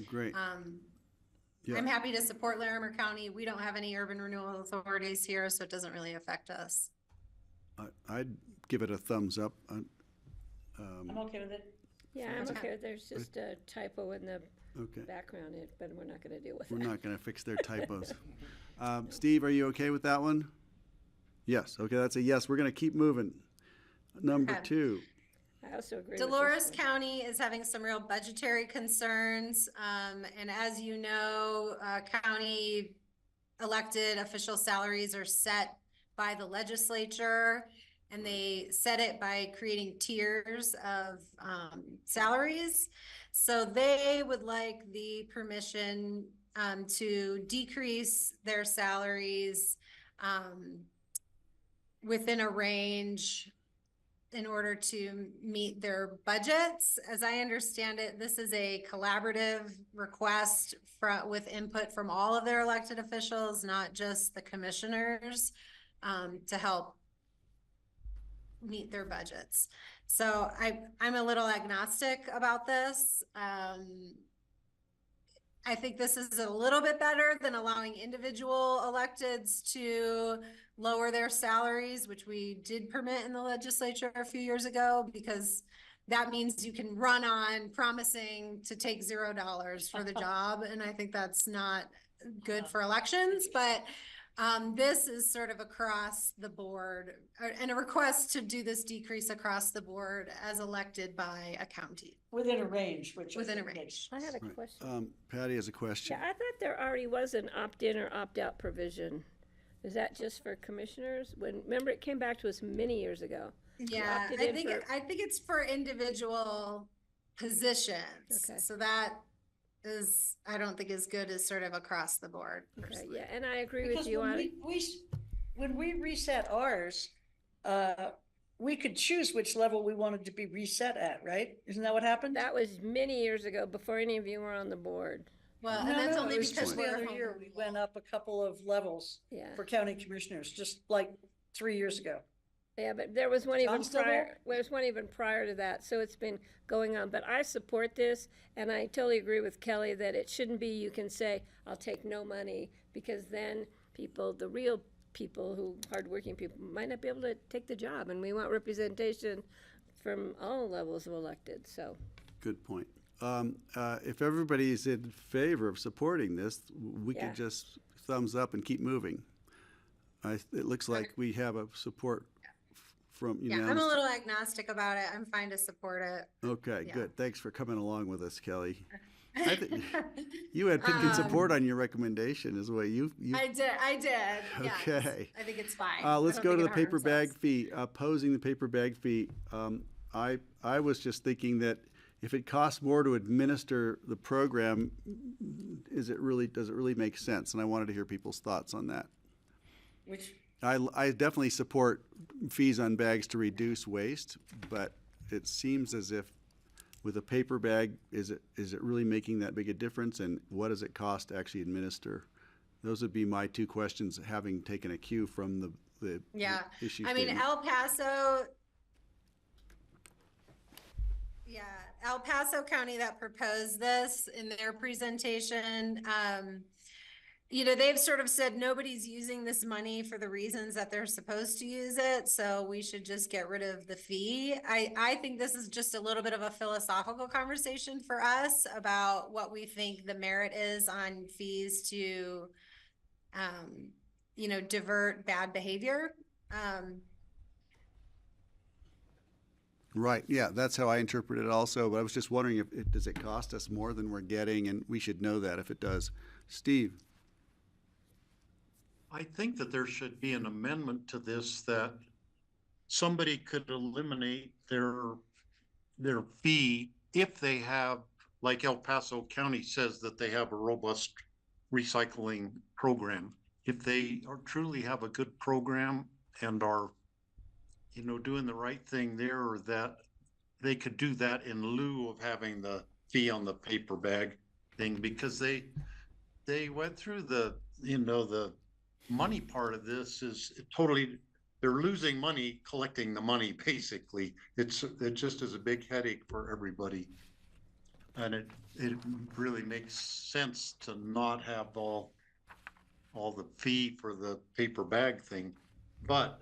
Great. I'm happy to support Larimer County. We don't have any urban renewal authorities here, so it doesn't really affect us. I'd give it a thumbs up. I'm okay with it. Yeah, I'm okay. There's just a typo in the background, but we're not going to deal with it. We're not going to fix their typos. Steve, are you okay with that one? Yes. Okay, that's a yes. We're going to keep moving. Number 2. I also agree. Dolores County is having some real budgetary concerns. And as you know, county elected official salaries are set by the legislature, and they set it by creating tiers of salaries. So they would like the permission to decrease their salaries within a range in order to meet their budgets. As I understand it, this is a collaborative request with input from all of their elected officials, not just the commissioners, to help meet their budgets. So I'm a little agnostic about this. I think this is a little bit better than allowing individual electeds to lower their salaries, which we did permit in the legislature a few years ago, because that means you can run on promising to take $0 for the job. And I think that's not good for elections, but This is sort of across the board, and a request to do this decrease across the board as elected by a county. Within a range, which. Within a range. I had a Right. question. Patty has a question. Yeah, I thought there already was an opt-in or opt-out provision. Is that just for commissioners? Remember it came back to us many years ago. Yeah, opted I in think, for- I think it's for individual positions. Okay. So that is, I don't think as good as sort of across the board. Okay, personally. yeah, and I agree Because with you when on it. when we reset ours, we could choose which level we wanted to be reset at, right? Isn't that what happened? That was many years ago, before any of you were on the board. Well, No, and that's no, only it was because just the we're other home. year, we went up a couple of levels Yeah. for county commissioners, just like 3 years ago. Yeah, but there was one even John's still prior, there? there was one even prior to that, so it's been going on. But I support this, and I totally agree with Kelly that it shouldn't be, you can say, I'll take no money, because then people, the real people who, hardworking people, might not be able to take the job, and we want representation from all levels of elected, so. Good point. If everybody is in favor of supporting this, we Yeah. could just thumbs up and keep moving. It looks like we have a support from, Yeah, I'm a little agnostic about it. I'm fine to support it. Okay, yeah. good. Thanks for coming along with us, Kelly. I think you had pinky support on your recommendation is the way you. I did, yes. Okay. I think it's fine. Let's I don't go to think the it paper harms bag us. fee, opposing the paper bag fee. I was just thinking that if it costs more to administer the program, does it really make sense? And I wanted to hear people's thoughts on that. Which, I definitely support fees on bags to reduce waste, but it seems as if with a paper bag, is it really making that big a difference? And what does it cost to actually administer? Those would be my two questions, having taken a cue from the Yeah, issue I mean, statement. El Paso County that proposed this in their presentation, they've sort of said nobody's using this money for the reasons that they're supposed to use it, so we should just get rid of the fee. I think this is just a little bit of a philosophical conversation for us about what we think the merit is on fees to, divert bad behavior. Right, yeah, that's how I interpret it also, but I was just wondering does it cost us more than we're getting, and we should know that if it does. Steve? I think that there should be an amendment to this that somebody could eliminate their fee if they have, like El Paso County says that they have a robust recycling program. If they truly have a good program and are, doing the right thing there, or that they could do that in lieu of having the fee on the paper bag thing, because they went through the money part of this is totally, they're losing money collecting the money, basically. It just is a big headache for everybody. And it really makes sense to not have all the fee for the paper bag thing. But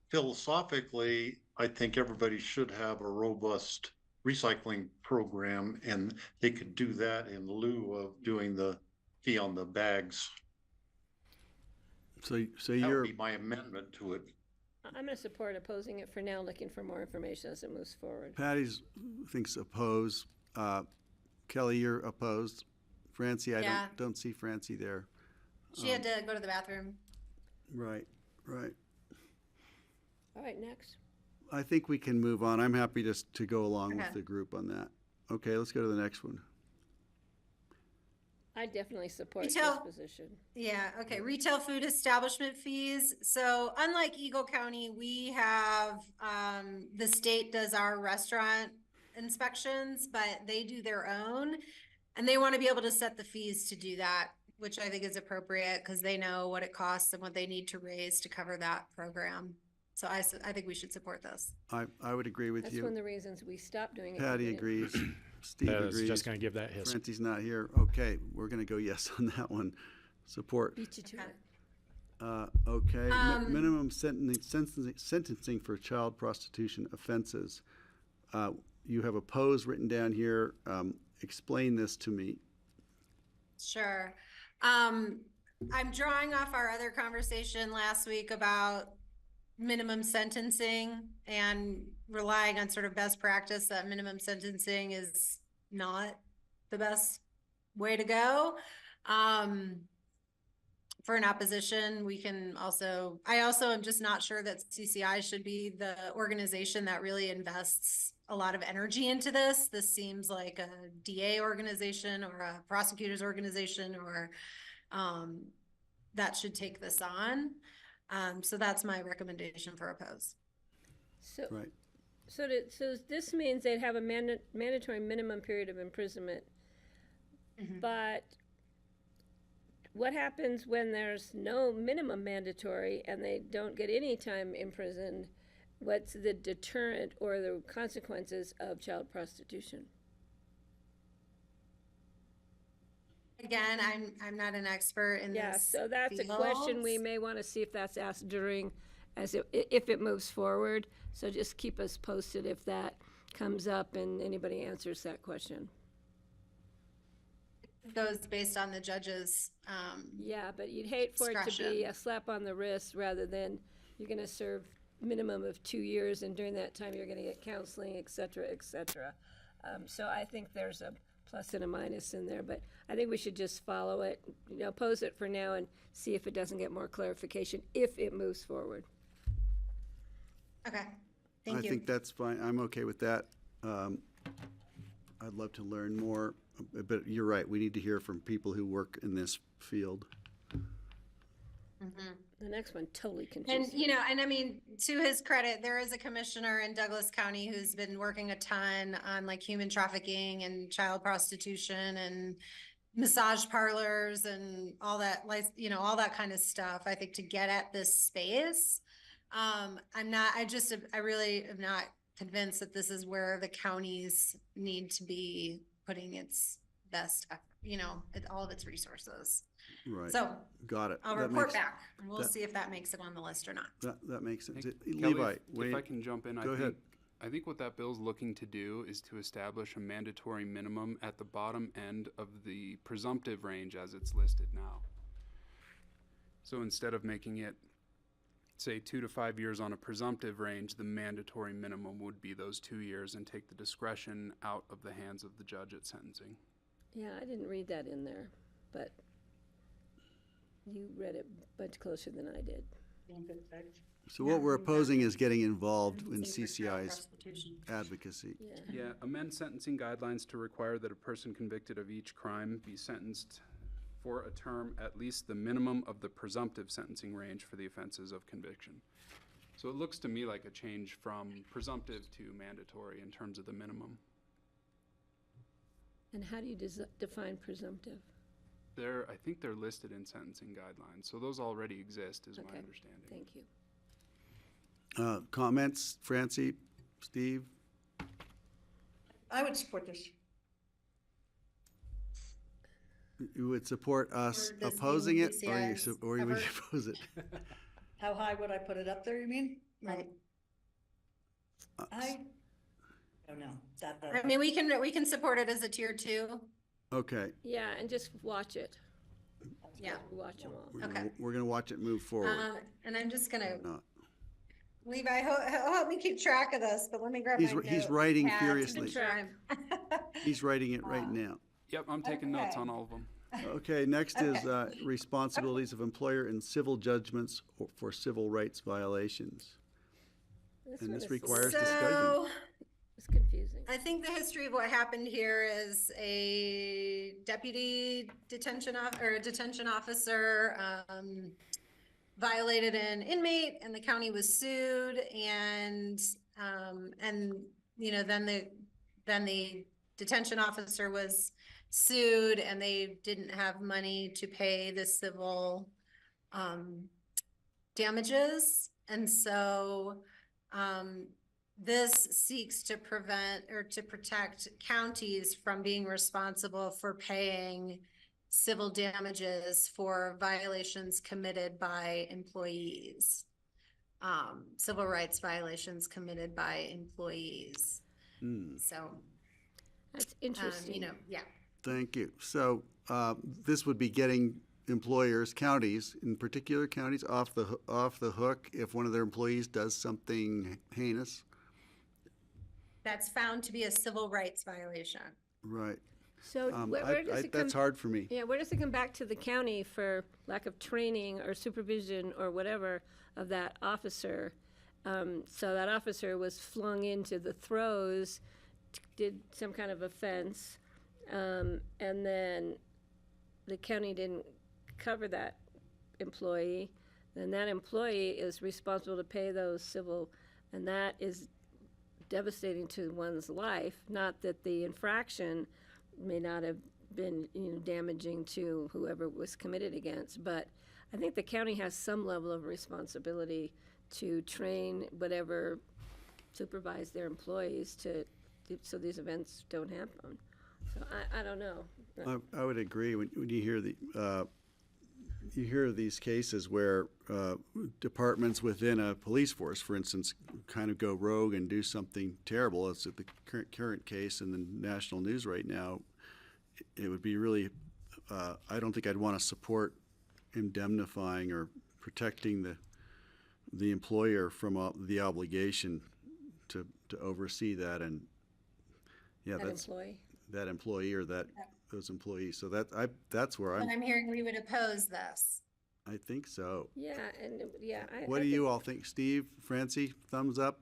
philosophically, I think everybody should have a robust recycling program, and they could do that in lieu of doing the fee on the bags. So That you're, would be my amendment to it. I'm gonna support opposing it for now, looking for more information as it moves forward. Patty's thinks oppose. Kelly, you're opposed. Francie, I Yeah. don't see Francie there. She had to go to the bathroom. Right. All right, next. I think we can move on. I'm happy to go along with Okay. the group on that. Okay, let's go to the next one. I definitely support this Retail- position. Yeah, okay, retail food establishment fees. So unlike Eagle County, we have, the state does our restaurant inspections, but they do their own. And they want to be able to set the fees to do that, which I think is appropriate because they know what it costs and what they need to raise to cover that program. So I think we should support this. I would agree with That's one of you. the reasons we stopped doing it. Patty agrees. Steve I was agrees. just going to give that his. Francie's not here. Okay, we're going to go yes on that one. Support. Beat you to Okay. it. Okay, minimum sentencing for child prostitution offenses. You have oppose written down here. Explain this to me. Sure. I'm drawing off our other conversation last week about minimum sentencing and relying on sort of best practice that minimum sentencing is not the best way to go. For an opposition, we can also, I also am just not sure that CCI should be the organization that really invests a lot of energy into this. This seems like a DA organization or a prosecutor's organization or that should take this on. So that's my recommendation for oppose. So, Right. so this means they'd have a mandatory minimum period of imprisonment. But what happens when there's no minimum mandatory and they don't get any time imprisoned? What's the deterrent or the consequences of child prostitution? Again, I'm not an expert in Yeah, this. so that's a question we may want to see if that's asked during, if it moves forward. So just keep us posted if that comes up and anybody answers that question. It goes based on the judge's yeah, but you'd hate for it to be a slap on the wrist rather than you're going to serve minimum of 2 years and during that time you're going to get counseling, et cetera, et cetera. So I think there's a plus and a minus in there, but I think we should just follow it, pose it for now and see if it doesn't get more clarification if it moves forward. Okay, thank you. I think that's fine. I'm okay with that. I'd love to learn more, but you're right. We need to hear from people who work in this field. The next one totally confused. And, and I mean, to his credit, there is a commissioner in Douglas County who's been working a ton on like human trafficking and child prostitution and massage parlors and all that, like, all that kind of stuff, I think, to get at this space. I really am not convinced that this is where the counties need to be putting its best, all of its resources. Right. So got it. I'll That report makes- back and we'll see if that makes it on the list or not. That makes sense. Kelly, Levi, if I can jump in, Go ahead. I think what that bill's looking to do is to establish a mandatory minimum at the bottom end of the presumptive range as it's listed now. So instead of making it, say, 2 to 5 years on a presumptive range, the mandatory minimum would be those 2 years and take the discretion out of the hands of the judge at sentencing. Yeah, I didn't read that in there, but you read it much closer than I did. So what we're opposing is getting involved in CCI's advocacy. Yeah, amend sentencing guidelines to require that a person convicted of each crime be sentenced for a term at least the minimum of the presumptive sentencing range for the offenses of conviction. So it looks to me like a change from presumptive to mandatory in terms of the minimum. And how do you define presumptive? I think they're listed in sentencing guidelines, so those already exist, is my understanding. Thank you. Comments, Francie, Steve? I would support this. You would support us Or does opposing it, or you, BCIs or you would ever- oppose it? How high would I put it up there, you mean? Right. I don't know. I mean, we can support it as a tier 2. Okay. Yeah, and just watch it. Yeah. Watch them all. We're gonna watch it move forward. And I'm just gonna, Not. Levi, help me keep track of this, but let me grab my He's writing notepad to make furiously. sure I'm- He's writing it right now. Yep, I'm taking notes on all of them. Okay, next is responsibilities of employer in civil judgments for civil rights violations. And this requires discussion. So, it's confusing. I think the history of what happened here is a deputy detention officer violated an inmate, and the county was sued, and then the detention officer was sued, and they didn't have money to pay the civil damages, and so this seeks to prevent or to protect counties from being responsible for paying civil damages for violations committed by employees. Civil rights violations committed by employees. So that's interesting. yeah. Thank you. So this would be getting employers, counties, in particular counties, off the hook if one of their employees does something heinous? That's found to be a civil rights violation. Right. So where does it come? That's hard for me. Yeah, where does it come back to the county for lack of training or supervision or whatever of that officer? So that officer was flung into the throes, did some kind of offense, and then the county didn't cover that employee. Then that employee is responsible to pay those civil, and that is devastating to one's life. Not that the infraction may not have been, damaging to whoever was committed against, but I think the county has some level of responsibility to train whatever, supervise their employees so these events don't happen. So I don't know. I would agree when you hear you hear these cases where departments within a police force, for instance, kind of go rogue and do something terrible. It's the current case in the national news right now. It would be really, I don't think I'd want to support indemnifying or protecting the employer from the obligation to oversee that, and that employee or those employees. So that's where But I'm hearing we would oppose this. I think so. Yeah, and What do you all think, Steve, Francie? Thumbs up?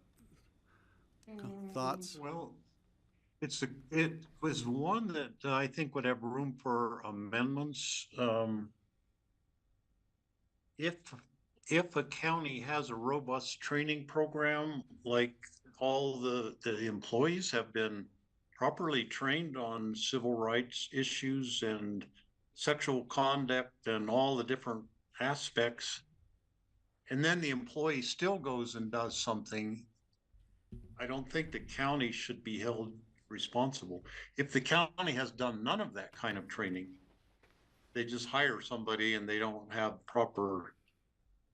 Thoughts? Well, it was one that I think would have room for amendments. If a county has a robust training program, like all the employees have been properly trained on civil rights issues and sexual conduct and all the different aspects, and then the employee still goes and does something, I don't think the county should be held responsible. If the county has done none of that kind of training, they just hire somebody and they don't have proper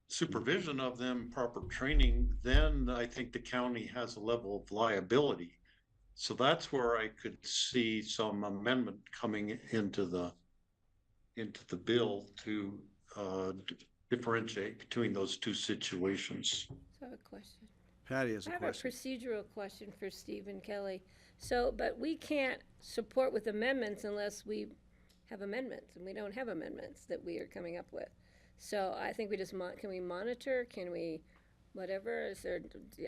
supervision of them, proper training, then I think the county has a level of liability. So that's where I could see some amendment coming into the bill to differentiate between those two situations. I have a question. Patty has a I have question. a procedural question for Steve and Kelly. So, but we can't support with amendments unless we have amendments, and we don't have amendments that we are coming up with. So I think we just can we monitor? Can we, whatever? Is there?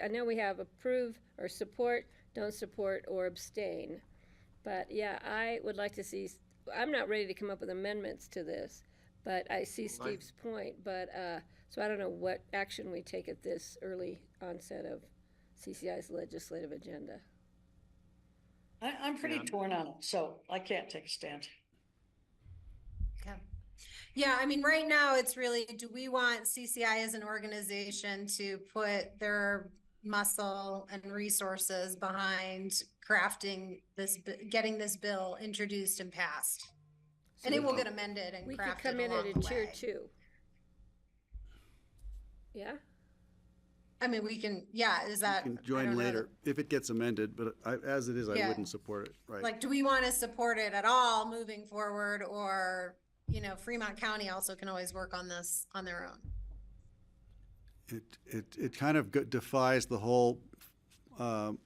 I know we have approve or support, don't support, or abstain. But yeah, I would like to see. I'm not ready to come up with amendments to this, but I see Steve's point. But so I don't know what action we take at this early onset of CCI's legislative agenda. I'm pretty torn on it, so I can't take a stand. Okay. Yeah, I mean, right now it's really, do we want CCI as an organization to put their muscle and resources behind crafting this, getting this bill introduced and passed? And it will get amended and crafted along the way. We could come in at a tier 2. Yeah? I mean, we can, yeah, is that? You can join later if it gets amended, but as it is, I wouldn't support it. Right. Like, do we want to support it at all moving forward, or, Fremont County also can always work on this on their own? It kind of defies the whole, the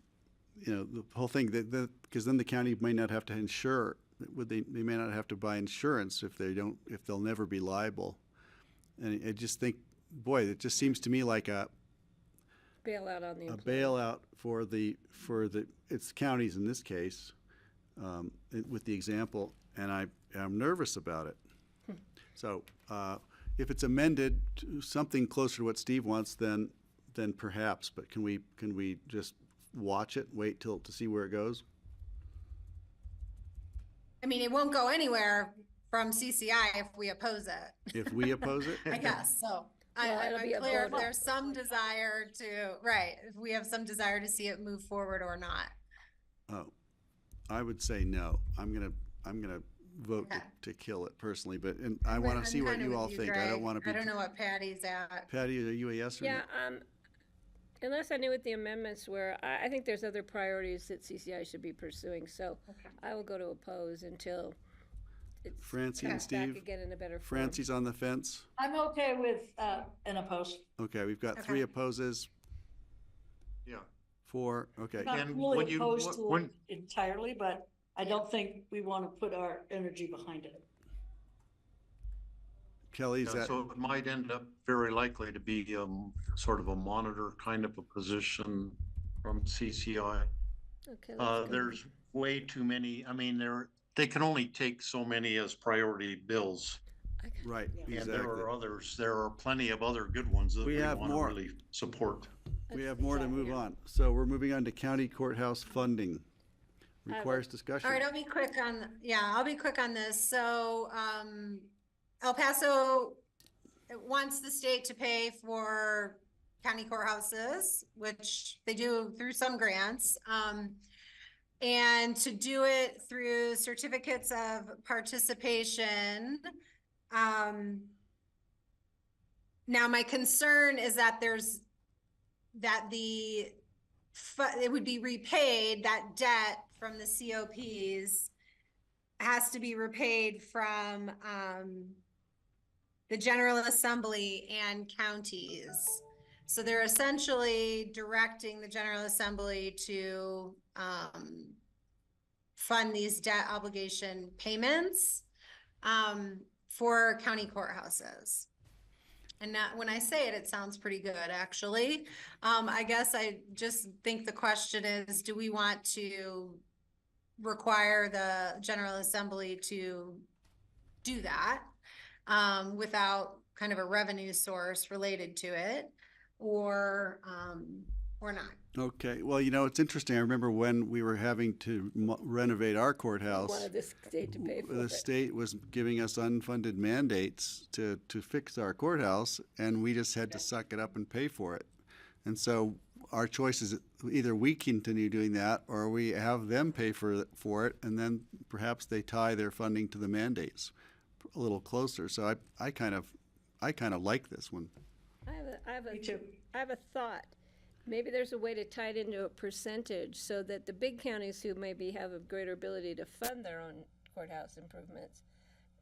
whole thing that because then the county may not have to insure. They may not have to buy insurance if they'll never be liable. And I just think, boy, it just seems to me like a bailout on the employee. A bailout for it's counties in this case, with the example, and I'm nervous about it. So if it's amended to something closer to what Steve wants, then perhaps. But can we just watch it, wait to see where it goes? I mean, it won't go anywhere from CCI if we oppose it. If we oppose it? I guess, so. I'm clear if there's some desire if we have some desire to see it move forward or not. Oh, I would say no. I'm gonna vote to kill it personally, but I want to see what you all think. I don't want to be. I don't know what Patty's at. Patty, are you a yes or no? Yeah, unless I knew what the amendments were, I think there's other priorities that CCI should be pursuing, so I will go to oppose until it's Francie and back Steve? again in a better form. Francie's on the fence. I'm okay with, an opposed. Okay, we've got 3 opposes, Yeah. 4, okay. Not And really when you- opposed to when- it entirely, but I don't think we want to put our energy behind it. Kelly, is Yeah, that, so it might end up very likely to be sort of a monitor kind of a position from CCI. Okay, let's go. There's way too many, I mean, they can only take so many as priority bills. right, And there exactly. are others, there are plenty of other good ones that We we have want more. to really support. We have more to move on. So we're moving on to county courthouse funding. Requires discussion. All right, I'll be quick on this. So, El Paso wants the state to pay for county courthouses, which they do through some grants. And to do it through certificates of participation. Now my concern is that it would be repaid, that debt from the COPs has to be repaid from, the General Assembly and counties. So they're essentially directing the General Assembly to, fund these debt obligation payments, for county courthouses. And now, when I say it, it sounds pretty good, actually. I guess I just think the question is, do we want to require the General Assembly to do that, without kind of a revenue source related to it, or not? Okay, well, it's interesting. I remember when we were having to renovate our courthouse. Wanted the state to pay for The it. state was giving us unfunded mandates to fix our courthouse, and we just had to suck it up and pay for it. And so our choice is either we continue doing that, or we have them pay for it, and then perhaps they tie their funding to the mandates a little closer. So I kind of like this one. I have a thought. Maybe there's a way to tie it into a percentage so that the big counties who maybe have a greater ability to fund their own courthouse improvements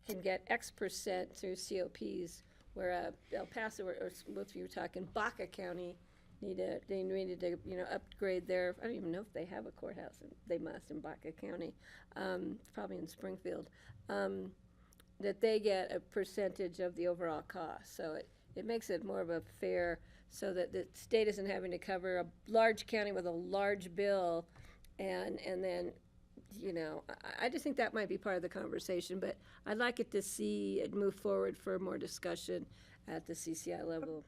can get X percent through COPs, where El Paso or if you're talking Baca County needed to upgrade their, I don't even know if they have a courthouse, they must in Baca County, probably in Springfield, that they get a percentage of the overall cost. So it makes it more of a fair, so that the state isn't having to cover a large county with a large bill, and then, I just think that might be part of the conversation, but I'd like it to see it move forward for more discussion at the CCI level.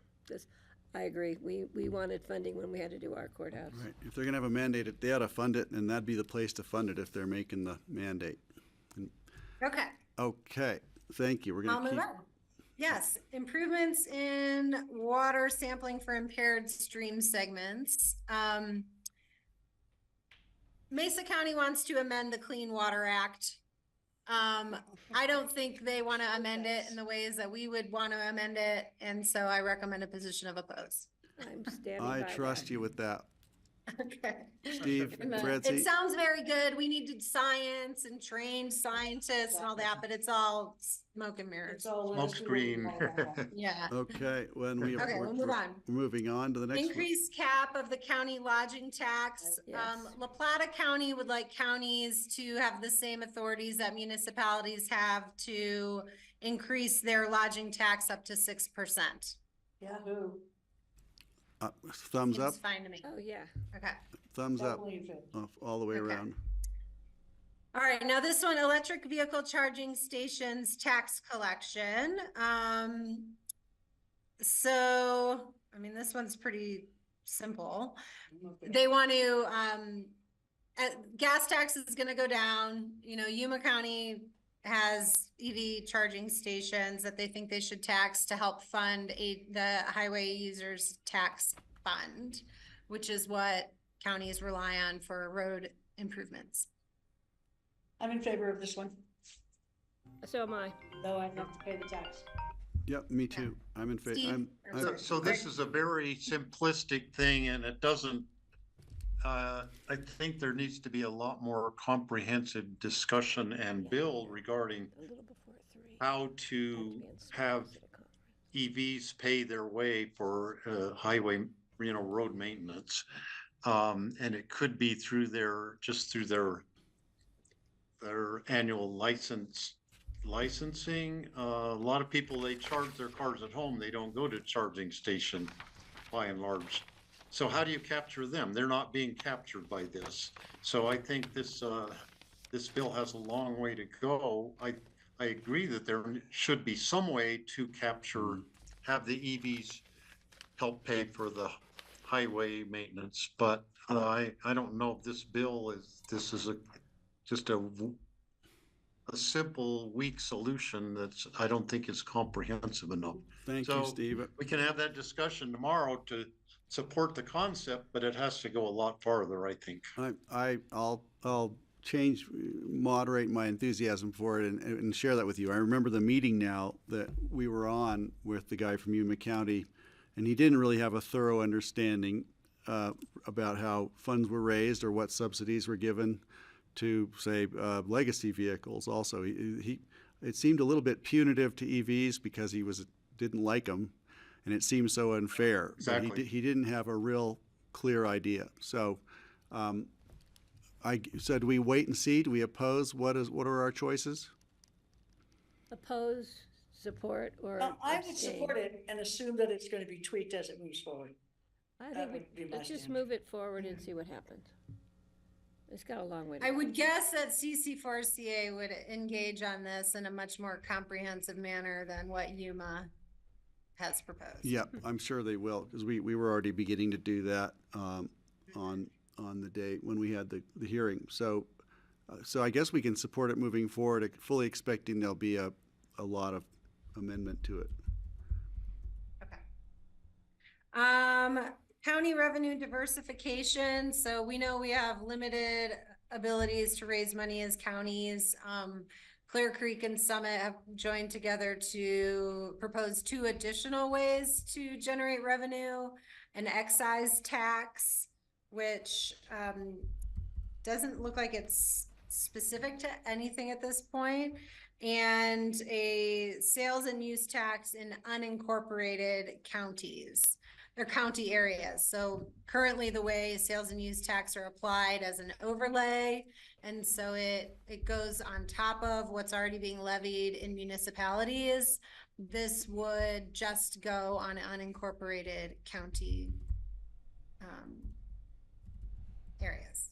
I agree, we wanted funding when we had to do our courthouse. Right. If they're gonna have a mandate, they ought to fund it, and that'd be the place to fund it if they're making the mandate. Okay. Okay, thank you. We're I'll gonna move keep. on. Yes, improvements in water sampling for impaired stream segments. Mesa County wants to amend the Clean Water Act. I don't think they want to amend it in the ways that we would want to amend it, and so I recommend a position of oppose. I'm standing by I that. trust you with that. Okay. Steve, And Francie? it sounds very good. We need science and trained scientists and all that, but it's all smoke and mirrors. Smoke screen. Yeah. Okay, we'll move on. We're moving on to the next one. Increased cap of the county lodging tax. Yes. La Plata County would like counties to have the same authorities that municipalities have to increase their lodging tax up to 6%. Yahoo. Thumbs up, Seems fine to me. Oh, yeah. Okay. thumbs up, Believe it. all the way Okay. around. All right, now this one, electric vehicle charging stations tax collection. So, this one's pretty simple. They want to, gas tax is gonna go down. Yuma County has EV charging stations that they think they should tax to help fund the highway users tax fund, which is what counties rely on for road improvements. I'm in favor of this one, So am I. though I'd have to pay the tax. Yep, me too. I'm in favor. Steve? So this is a very simplistic thing, and it doesn't I think there needs to be a lot more comprehensive discussion and bill regarding how to have EVs pay their way for highway, road maintenance. And it could be through their annual licensing. A lot of people, they charge their cars at home. They don't go to charging station by and large. So how do you capture them? They're not being captured by this. So I think this bill has a long way to go. I agree that there should be some way to capture, have the EVs help pay for the highway maintenance, but I don't know if this bill is, this is just a simple, weak solution that's, I don't think is comprehensive enough. Thank you, Steve. We can have that discussion tomorrow to support the concept, but it has to go a lot farther, I think. I'll moderate my enthusiasm for it and share that with you. I remember the meeting now that we were on with the guy from Yuma County, and he didn't really have a thorough understanding about how funds were raised or what subsidies were given to, say, legacy vehicles. Also, it seemed a little bit punitive to EVs because he didn't like them, and it seemed so unfair. Exactly. But he didn't have a real clear idea. So, do we wait and see? Do we oppose? What are our choices? Oppose, support, or I would abstain? support it and assume that it's going to be tweaked as it moves forward. I That think would be my let's just stand. move it forward and see what happens. It's got a long way to I go. would guess that CC4CA would engage on this in a much more comprehensive manner than what Yuma has proposed. Yeah, I'm sure they will, because we were already beginning to do that on the day when we had the hearing. So I guess we can support it moving forward, fully expecting there'll be a lot of amendment to it. Okay. County revenue diversification. So we know we have limited abilities to raise money as counties. Clear Creek and Summit have joined together to propose 2 additional ways to generate revenue: an excise tax, which doesn't look like it's specific to anything at this point, and a sales and use tax in unincorporated counties. Or county areas. So currently the way sales and use tax are applied as an overlay, and so it goes on top of what's already being levied in municipalities. This would just go on unincorporated county areas.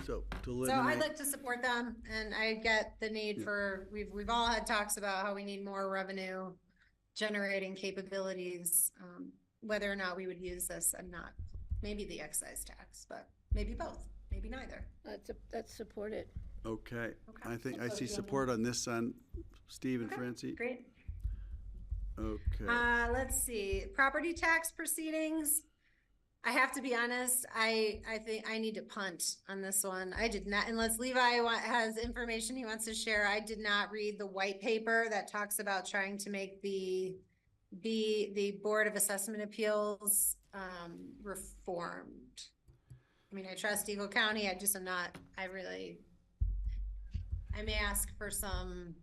So I'd like to support them, and I get the need for, we've all had talks about how we need more revenue generating capabilities, whether or not we would use this and not, maybe the excise tax, but maybe both, maybe neither. Let's support it. Okay. I think I see support on this on Steve and Francie. Great. Okay. Let's see, property tax proceedings. I have to be honest, I think I need to punt on this one. I did not, unless Levi has information he wants to share, I did not read the white paper that talks about trying to make the Board of Assessment Appeals reformed. I mean, I trust Eagle County, I may ask for some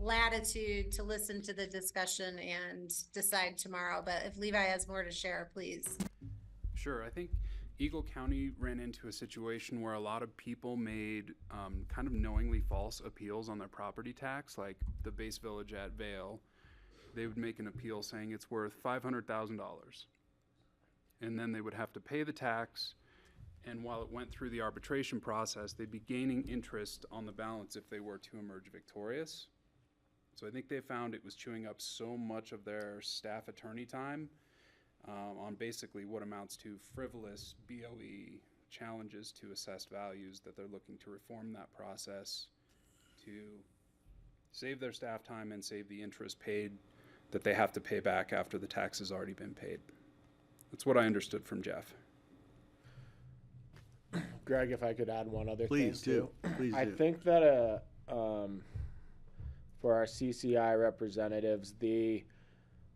latitude to listen to the discussion and decide tomorrow, but if Levi has more to share, please. Sure. I think Eagle County ran into a situation where a lot of people made kind of knowingly false appeals on their property tax, like the base village at Vale. They would make an appeal saying it's worth $500,000. And then they would have to pay the tax, and while it went through the arbitration process, they'd be gaining interest on the balance if they were to emerge victorious. So I think they found it was chewing up so much of their staff attorney time on basically what amounts to frivolous BOE challenges to assessed values that they're looking to reform that process to save their staff time and save the interest paid that they have to pay back after the tax has already been paid. That's what I understood from Jeff. Greg, if I could add one other Please thing do. Please I do. think that for our CCI representatives,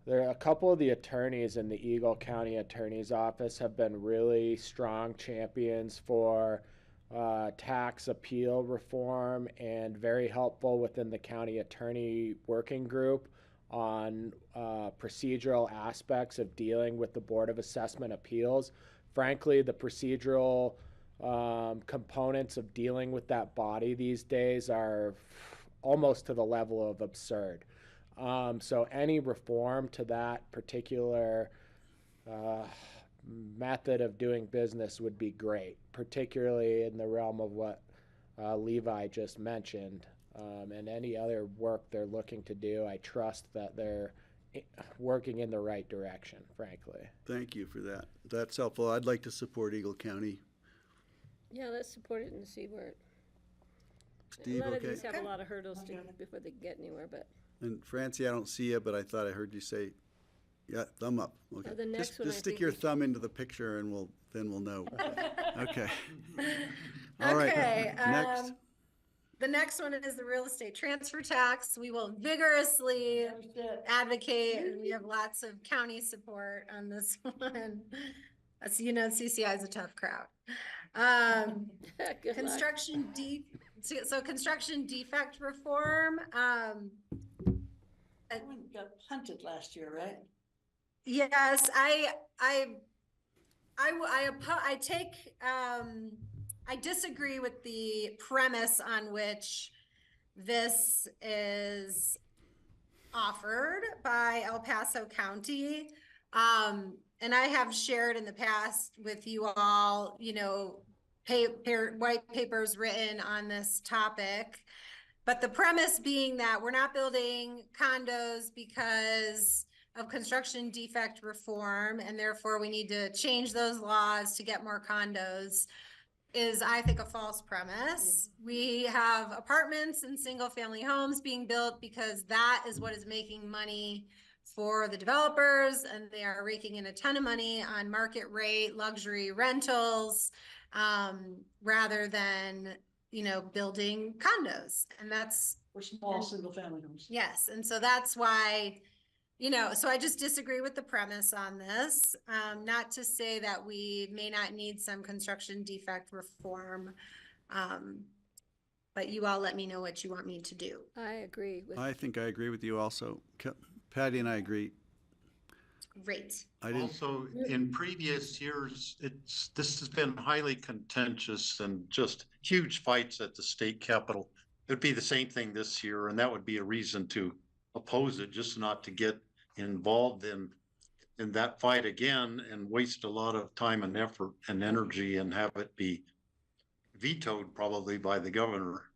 There are a couple of the attorneys in the Eagle County Attorney's Office have been really strong champions for tax appeal reform and very helpful within the county attorney working group on procedural aspects of dealing with the Board of Assessment Appeals. Frankly, the procedural components of dealing with that body these days are almost to the level of absurd. So any reform to that particular method of doing business would be great, particularly in the realm of what Levi just mentioned. And any other work they're looking to do, I trust that they're working in the right direction, frankly. Thank you for that. That's helpful. I'd like to support Eagle County. Yeah, let's support it and see where. Steve, a lot okay? of these have a lot of hurdles before they get anywhere, but. And Francie, I don't see you, but I thought I heard you say, yeah, thumb up. Okay. The next one, just I stick think your we- thumb into the picture and we'll know. Okay. All right. Okay, Next. the next one is the real estate transfer tax. We will vigorously advocate, and we have lots of county support on this one. As you know, CCI is a tough crowd. Good luck. So construction defect reform. That one got punted last year, right? Yes, I disagree with the premise on which this is offered by El Paso County. And I have shared in the past with you all, you know, white papers written on this topic. But the premise being that we're not building condos because of construction defect reform, and therefore we need to change those laws to get more condos, is, I think, a false premise. We have apartments and single family homes being built because that is what is making money for the developers, and they are raking in a ton of money on market rate luxury rentals, rather than, you know, building condos. And that's For small single family homes. yes. And so that's why, you know, so I just disagree with the premise on this. Not to say that we may not need some construction defect reform. But you all let me know what you want me to do. I agree with. I think I agree with you also. Patty and I agree. Great. I didn't. Also, in previous years, this has been highly contentious and just huge fights at the state capitol. It'd be the same thing this year, and that would be a reason to oppose it, just not to get involved in that fight again and waste a lot of time and effort and energy and have it be vetoed probably by the governor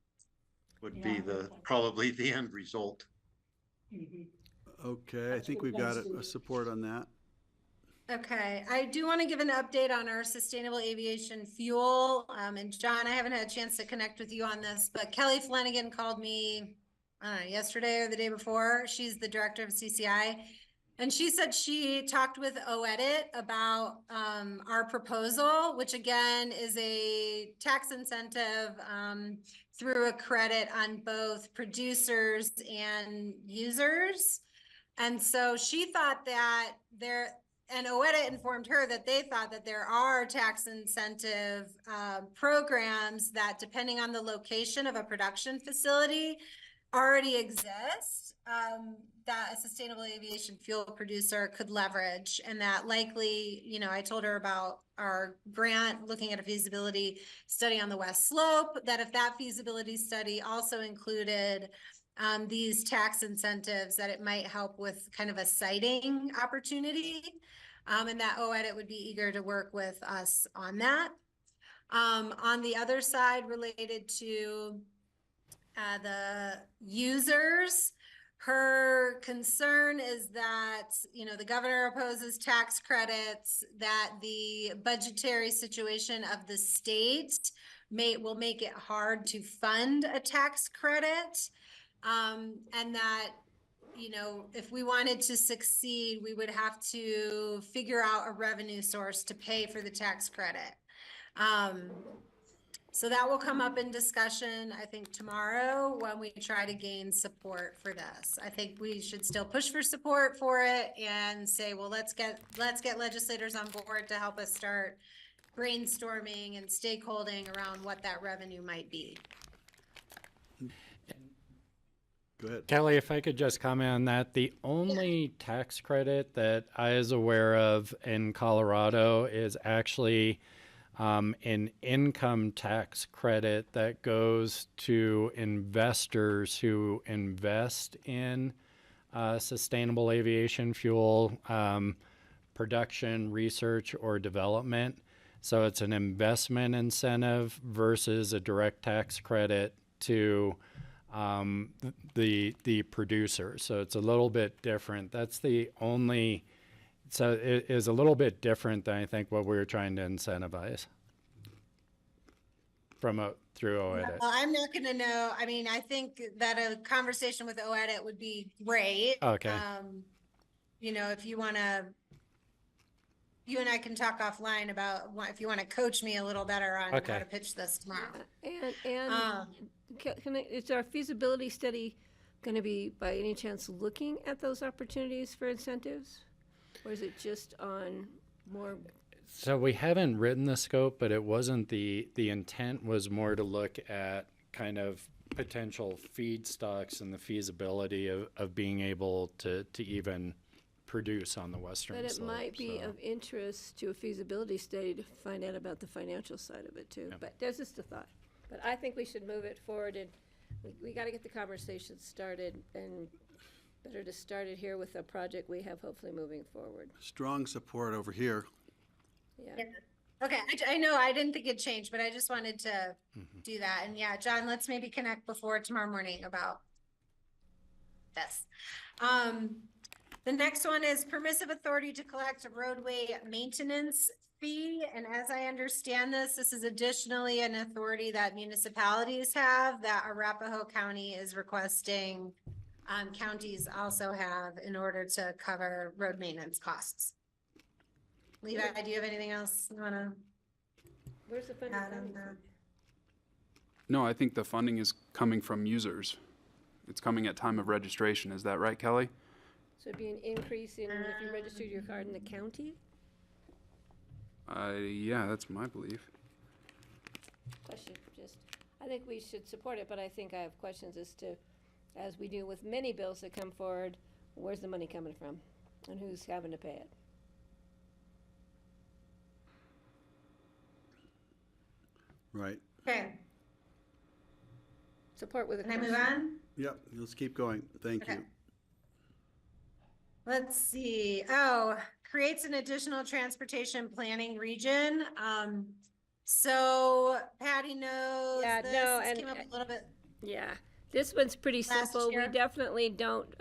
would be probably the end result. Okay, I think we've got a support on that. Okay, I do want to give an update on our sustainable aviation fuel. And John, I haven't had a chance to connect with you on this, but Kelly Flanagan called me, I don't know, yesterday or the day before. She's the director of CCI. And she said she talked with OEdit about our proposal, which again is a tax incentive through a credit on both producers and users. And so she thought that and OEdit informed her that they thought that there are tax incentive programs that, depending on the location of a production facility, already exist, that a sustainable aviation fuel producer could leverage. And that likely, you know, I told her about our grant looking at a feasibility study on the West Slope, that if that feasibility study also included these tax incentives, that it might help with kind of a siting opportunity, and that OEdit would be eager to work with us on that. On the other side, related to the users, her concern is that, you know, the governor opposes tax credits, that the budgetary situation of the state will make it hard to fund a tax credit. And that, you know, if we wanted to succeed, we would have to figure out a revenue source to pay for the tax credit. So that will come up in discussion, I think, tomorrow when we try to gain support for this. I think we should still push for support for it and say, well, let's get legislators on board to help us start brainstorming and stakeholding around what that revenue might be. Go ahead. Kelly, if I could just comment on that, the only tax credit that I is aware of in Colorado is actually an income tax credit that goes to investors who invest in sustainable aviation fuel production, research, or development. So it's an investment incentive versus a direct tax credit to the producer. So it's a little bit different. That's the only, so it is a little bit different than I think what we were trying to incentivize through OEDIT. Well, I'm not gonna know. I mean, I think that a conversation with OEDIT would be great. Okay. You know, if you wanna, you and I can talk offline about if you wanna coach me a little better on how to pitch this tomorrow. Is our feasibility study going to be, by any chance, looking at those opportunities for incentives? Or is it just on more? So we haven't written the scope, but it wasn't the intent was more to look at kind of potential feedstocks and the feasibility of being able to even produce on the western slope. But it might be of interest to a feasibility study to find out about the financial side of it too. Yeah. But there's just a thought. But I think we should move it forward, and we got to get the conversation started, and better to start it here with a project we have hopefully moving forward. Strong support over here. Yeah. Okay, I know I didn't think it changed, but I just wanted to do that. And yeah, John, let's maybe connect before tomorrow morning about this. The next one is permissive authority to collect a roadway maintenance fee. And as I understand this, this is additionally an authority that municipalities have that Arapahoe County is requesting counties also have in order to cover road maintenance costs. Levi, do you have anything else you want to Where's the funding add coming on that? from? No, I think the funding is coming from users. It's coming at time of registration. Is that right, Kelly? So it'd be an increase in if you registered your car in the county? Yeah, that's my belief. Question, I think we should support it, but I think I have questions as to, as we do with many bills that come forward, where's the money coming from? And who's having to pay it? Right. Okay, Support with a can I question. move on? Yep, let's keep going. Thank Okay. you. Let's see. Oh, creates an additional transportation planning region. So Patty knows Yeah, this. no, This and came up a little bit. Yeah, this one's pretty Last simple. We year. definitely don't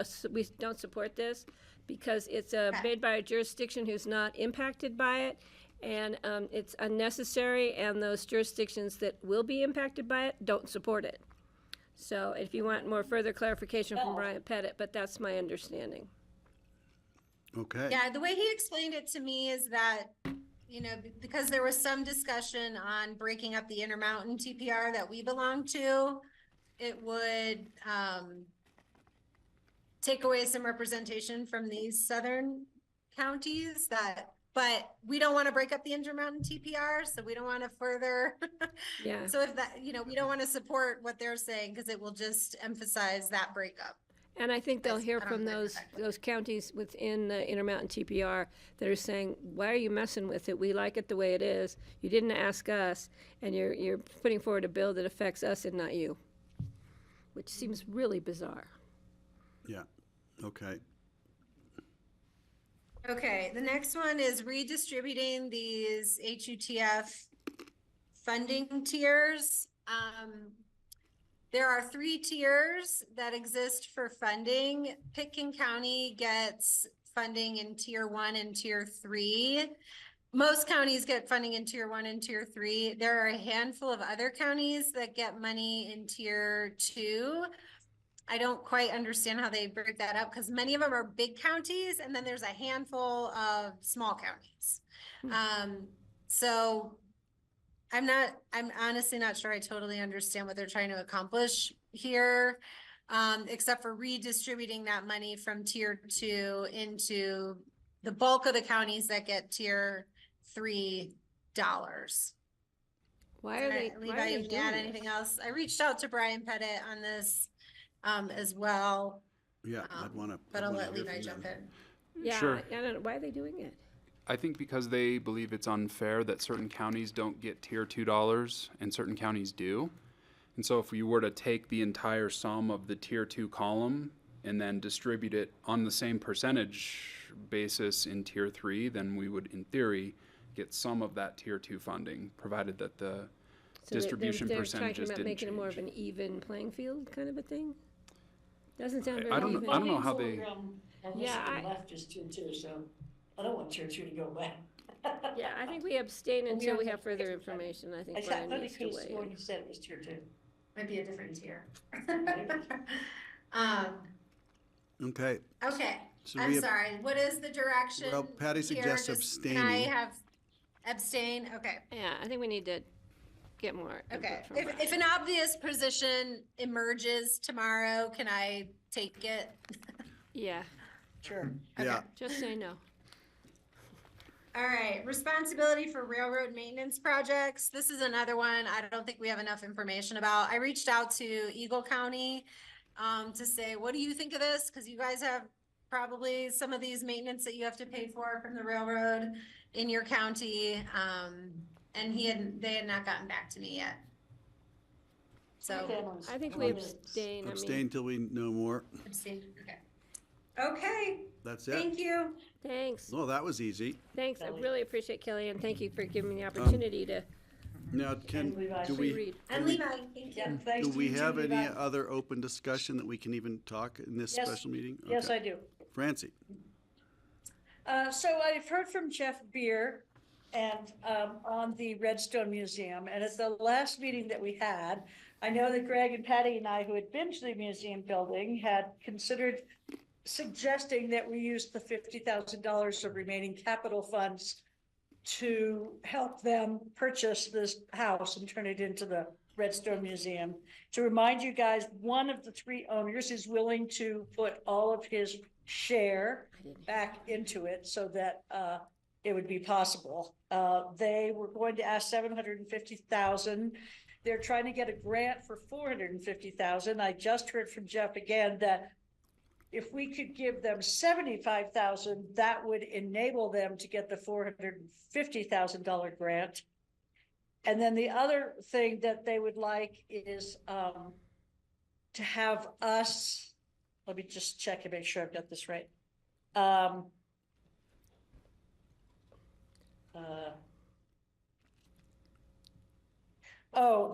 support this because it's made by a jurisdiction who's not impacted by it. And it's unnecessary, and those jurisdictions that will be impacted by it don't support it. So if you want more further clarification from Brian Pettit, but that's my understanding. Okay. Yeah, the way he explained it to me is that, you know, because there was some discussion on breaking up the Intermountain TPR that we belong to, it would take away some representation from these southern counties but we don't want to break up the Intermountain TPR, so we don't want to further. Yeah. So if that, you know, we don't want to support what they're saying because it will just emphasize that breakup. And I think they'll hear I don't from think those counties within the Intermountain TPR that are saying, why are you messing with it? We like it the way it is. You didn't ask us, and you're putting forward a bill that affects us and not you, which seems really bizarre. Yeah. Okay. Okay, the next one is redistributing these HUTF funding tiers. There are 3 tiers that exist for funding. Pitkin County gets funding in tier 1 and tier 3. Most counties get funding in tier 1 and tier 3. There are a handful of other counties that get money in tier 2. I don't quite understand how they break that up because many of them are big counties and then there's a handful of small counties. So I'm honestly not sure I totally understand what they're trying to accomplish here. Except for redistributing that money from tier 2 into the bulk of the counties that get tier $3. Why are they, Levi, why are they you can add doing anything this? else? I reached out to Brian Pettit on this, as well. Yeah, I'd want to. But I'll let Levi jump in. Yeah, Sure. I don't know, why are they doing it? I think because they believe it's unfair that certain counties don't get tier $2 and certain counties do. And so if we were to take the entire sum of the tier 2 column and then distribute it on the same percentage basis in tier 3, then we would, in theory, get some of that tier 2 funding, provided that the So distribution they're percentages talking about didn't making it more of change. an even playing field kind of a thing? Doesn't sound very I don't even. know. I don't know how they. Yeah, Left is tier 2, so I don't want tier 2 to go away. Yeah, I think we abstain And we until we don't- have further information. I think I Brian thought needs he to could have weigh sworn in. he said it was tier 2. Might be a different tier. Okay. Okay, So I'm we sorry, what is the direction? Well, Patty here? suggests Just- Can I abstaining. have abstain? Okay. Yeah, I think we need to get more Okay, input from if Brian. an obvious position emerges tomorrow, can I take it? Yeah, Sure. Yeah. just say no. All right, responsibility for railroad maintenance projects. This is another one I don't think we have enough information about. I reached out to Eagle County to say, what do you think of this? Because you guys have probably some of these maintenance that you have to pay for from the railroad in your county. And they had not gotten back to me yet. So I think we abstain. Abstain till we know more. abstain, okay. Okay, That's it. thank you. Thanks. Oh, that was easy. Thanks. I really appreciate Kelly, and thank you for giving me the opportunity to Now, do we, read. And Levi, thank you. Thanks do to we you too, have any Levi. other open discussion that we can even talk in this Yes. special meeting? Yes, Okay. I do. Francie. So I've heard from Jeff Beer and on the Redstone Museum, and at the last meeting that we had, I know that Greg and Patty and I, who had been to the museum building, had considered suggesting that we use the $50,000 of remaining capital funds to help them purchase this house and turn it into the Redstone Museum. To remind you guys, one of the 3 owners is willing to put all of his share back into it so that it would be possible. They were going to ask $750,000. They're trying to get a grant for $450,000. I just heard from Jeff again that if we could give them $75,000, that would enable them to get the $450,000 grant. And then the other thing that they would like is to have us, let me just check and make sure I've got this right.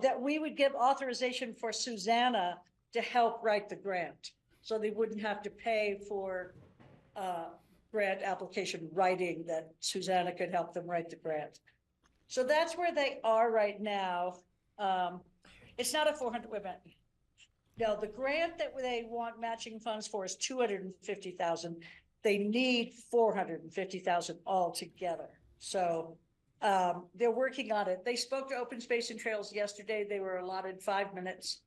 That we would give authorization for Susanna to help write the grant. So they wouldn't have to pay for grant application writing, that Susanna could help them write the grant. So that's where they are right now. It's not a 400, wait a minute. No, the grant that they want matching funds for is 250,000. They need 450,000 altogether. So they're working on it. They spoke to Open Space and Trails yesterday. They were allotted 5 minutes.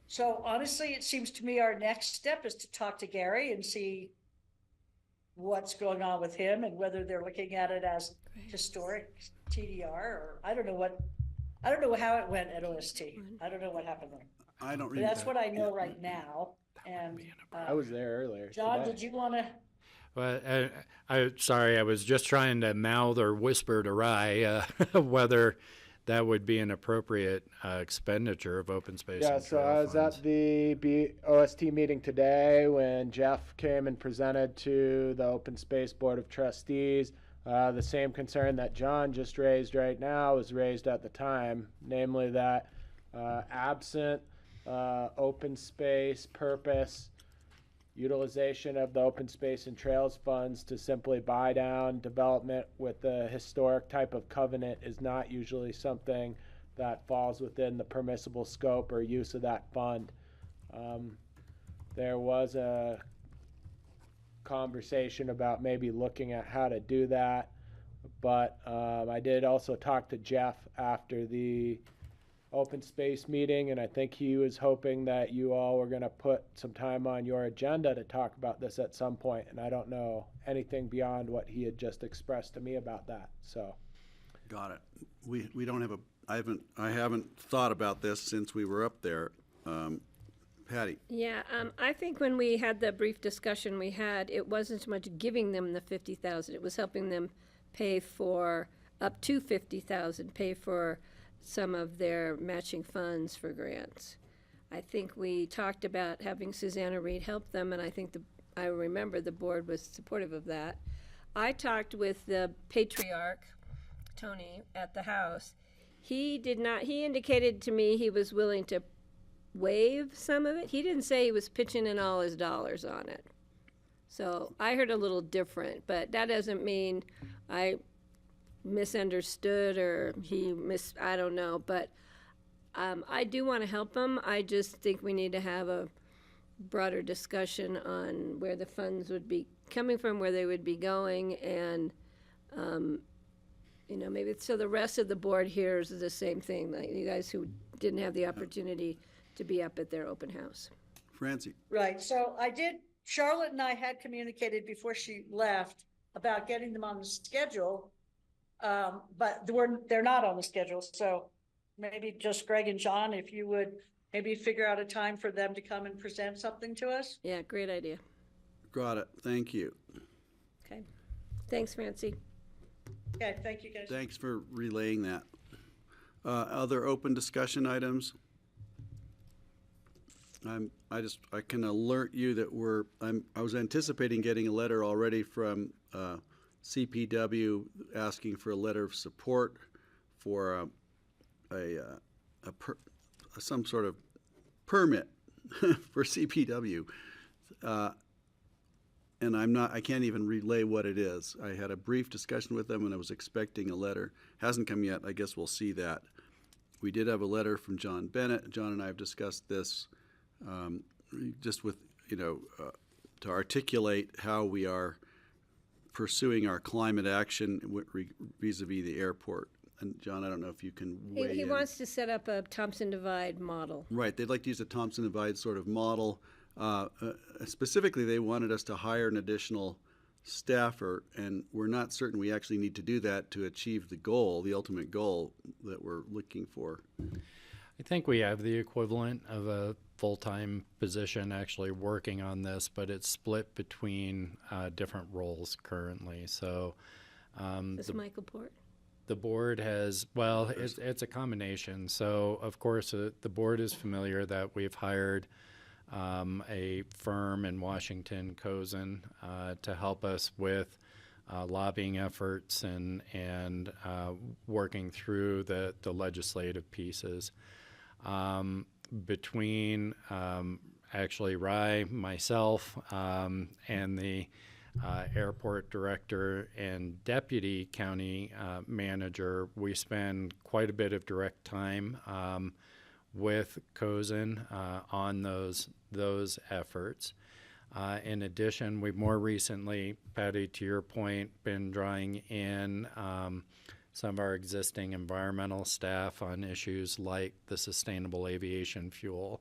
So honestly, it seems to me our next step is to talk to Gary and see what's going on with him and whether they're looking at it as historic TDR, or I don't know how it went at OST. I don't know what happened there. I don't But read that's that. what I know right now. And I was there earlier. John, today. did you want to? Well, sorry, I was just trying to mouth or whisper to Rye whether that would be an appropriate expenditure of open space. Yeah, and so trail I was funds. at the OST meeting today when Jeff came and presented to the Open Space Board of Trustees. The same concern that John just raised right now was raised at the time, namely that absent open space purpose, utilization of the open space and trails funds to simply buy down development with the historic type of covenant is not usually something that falls within the permissible scope or use of that fund. There was a conversation about maybe looking at how to do that. But I did also talk to Jeff after the open space meeting, and I think he was hoping that you all were going to put some time on your agenda to talk about this at some point, and I don't know anything beyond what he had just expressed to me about that. So, Got it. We don't have a, I haven't thought about this since we were up there. Patty? Yeah, I think when we had the brief discussion we had, it wasn't so much giving them the 50,000, it was helping them pay for up to 50,000, pay for some of their matching funds for grants. I think we talked about having Susanna Reed help them, and I think I remember the board was supportive of that. I talked with the patriarch, Tony, at the house. He indicated to me he was willing to waive some of it. He didn't say he was pitching in all his dollars on it. So I heard a little different, but that doesn't mean I misunderstood or I don't know, but I do want to help him. I just think we need to have a broader discussion on where the funds would be coming from, where they would be going, and maybe so the rest of the board hears the same thing, like you guys who didn't have the opportunity to be up at their open house. Francie? Right, so Charlotte and I had communicated before she left about getting them on the schedule, but they're not on the schedule, so maybe just Greg and John, if you would maybe figure out a time for them to come and present something to us. Yeah, great idea. Got it. Thank you. Okay. Thanks, Francie. Okay, thank you guys. Thanks for relaying that. Other open discussion items? I can alert you that I was anticipating getting a letter already from CPW asking for a letter of support for some sort of permit for CPW. And I can't even relay what it is. I had a brief discussion with them and I was expecting a letter. Hasn't come yet. I guess we'll see that. We did have a letter from John Bennett. John and I have discussed this just with, to articulate how we are pursuing our climate action vis-a-vis the airport. And John, I don't know if you can weigh in. He wants to set up a Thompson Divide model. Right. They'd like to use a Thompson Divide sort of model. Specifically, they wanted us to hire an additional staffer, and we're not certain we actually need to do that to achieve the goal, the ultimate goal that we're looking for. I think we have the equivalent of a full-time position actually working on this, but it's split between different roles currently. So Michael Port? The board has, it's a combination. So, of course, the board is familiar that we've hired a firm in Washington, Cozen, to help us with lobbying efforts and working through the legislative pieces. Between actually Rye, myself, and the airport director and deputy county manager, we spend quite a bit of direct time with Cozen on those efforts. In addition, we've more recently, Patty, to your point, been drawing in some of our existing environmental staff on issues like the sustainable aviation fuel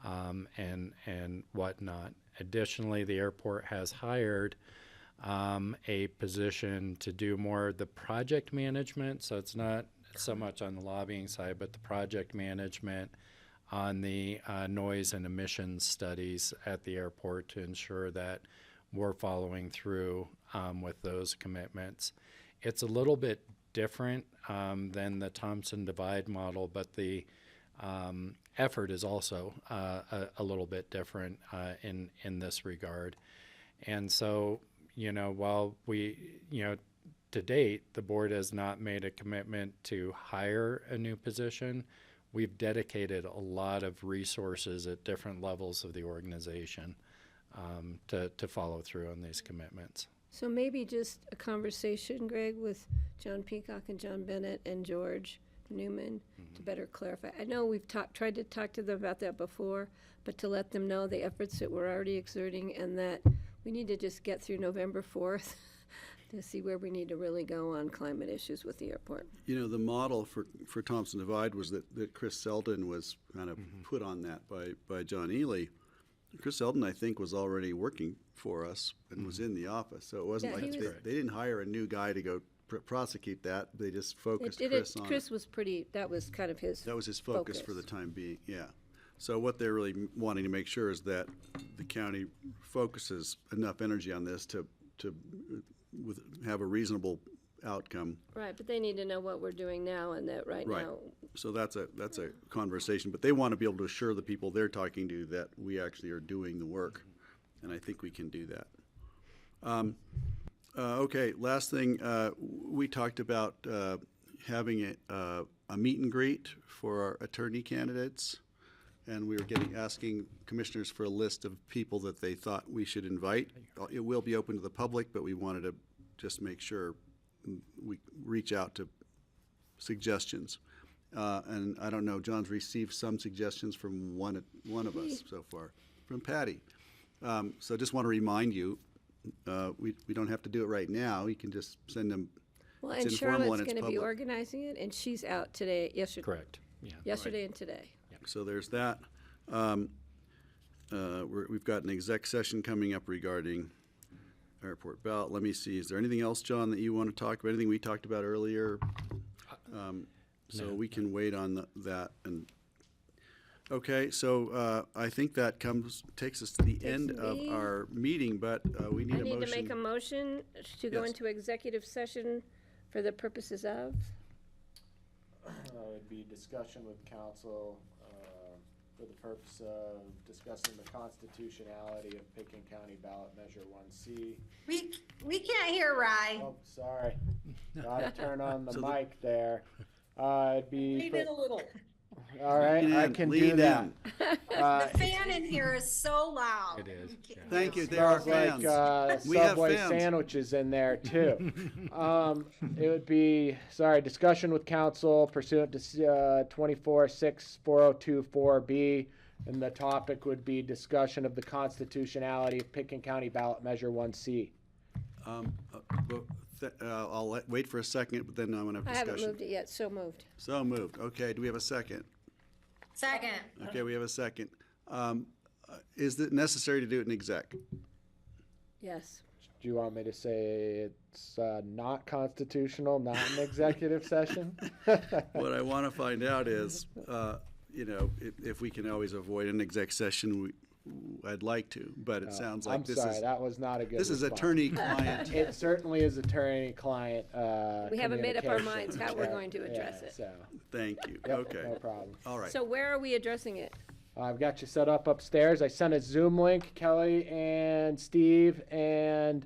and whatnot. Additionally, the airport has hired a position to do more of the project management, so it's not so much on the lobbying side, but the project management on the noise and emissions studies at the airport to ensure that we're following through with those commitments. It's a little bit different than the Thompson Divide model, but the effort is also a little bit different in this regard. And so, while to date, the board has not made a commitment to hire a new position, we've dedicated a lot of resources at different levels of the organization to follow through on these commitments. So maybe just a conversation, Greg, with John Peacock and John Bennett and George Newman to better clarify. I know we've tried to talk to them about that before, but to let them know the efforts that we're already exerting and that we need to just get through November 4th to see where we need to really go on climate issues with the airport. You know, the model for Thompson Divide was that Chris Selden was kind of put on that by John Ely. Chris Selden, I think, was already working for us and was in the office. So it wasn't Yeah, like he was- they didn't hire a new guy to go prosecute that. They just focused It- Chris on it. Chris was pretty, that was kind of his That was his focus for the time being, yeah. So what they're really wanting to make sure is that the county focuses enough energy on this to have a reasonable outcome. Right, but they need to know what we're doing now and that right Right. now. So that's a conversation, but they want to be able to assure the people they're talking to that we actually are doing the work, and I think we can do that. Okay, last thing, we talked about having a meet and greet for our attorney candidates, and we were asking commissioners for a list of people that they thought we should invite. It will be open to the public, but we wanted to just make sure we reach out to suggestions. And I don't know, John's received some suggestions from one of us so far, from Patty. So just want to remind you, we don't have to do it right now. You can just send them. Well, It's and informal Charlotte's and it's going to be public. organizing it, and she's out today, yesterday. Correct. Yeah. Yesterday and today. So there's that. We've got an exec session coming up regarding airport ballot. Let me see, is there anything else, John, that you want to talk about? Anything we talked about earlier? So No. we can wait on that. And okay, so I think that takes us to the end of me. our meeting, but we need I a motion. need to make a motion to go Yes. into executive session for the purposes of, It'd be discussion with council, for the purpose of discussing the constitutionality of Pickens County ballot measure 1C. We can't hear Rye. Oh, sorry. Gotta turn on the So mic there. It'd be. Lean in a little. All right, I in, can lean do that. in. The fan in here is so loud. It is. You can't- Thank you, there are Smells like fans. We have Subway fans. sandwiches in there too. It would be, discussion with council pursuant to 24-6-4024B, and the topic would be discussion of the constitutionality of Pickens County ballot measure 1C. I'll wait for a second, but then I'm going to I have haven't discussion. moved it yet, so moved. So moved. Okay, do we have a second? Second. Okay, we have a second. Is it necessary to do it in exec? Yes. Do you want me to say it's not constitutional, not an executive session? What I want to find out is, if we can always avoid an exec session, I'd like to, but it sounds like I'm sorry, that was not a good this is response. attorney-client. It certainly is attorney-client. We haven't made up our communication. minds how we're going to address it. So, Thank you. yep, Okay. no problem. All right. So where are we addressing it? I've got you set up upstairs. I sent a Zoom link. Kelly and Steve and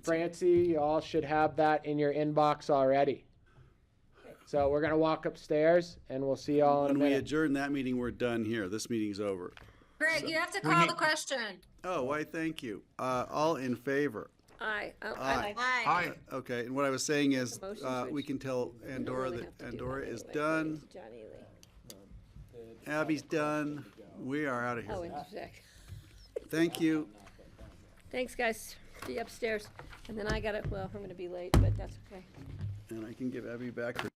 Francie, you all should have that in your inbox already. So we're gonna walk upstairs and we'll see y'all in a When we minute. adjourn that meeting, we're done here. This meeting's over. Greg, you have to call the question. Oh, why, thank you. All in favor? Aye. Aye. Aye. Okay, and what I was saying is, The motion we can tell We don't Andorra really that have to do Andorra that is anyway. done, John Ely. Abby's done, we are out of Oh, here. interject. Thank you. Thanks, guys. See you upstairs. And then I'm gonna be late, but that's okay. And I can give Abby back her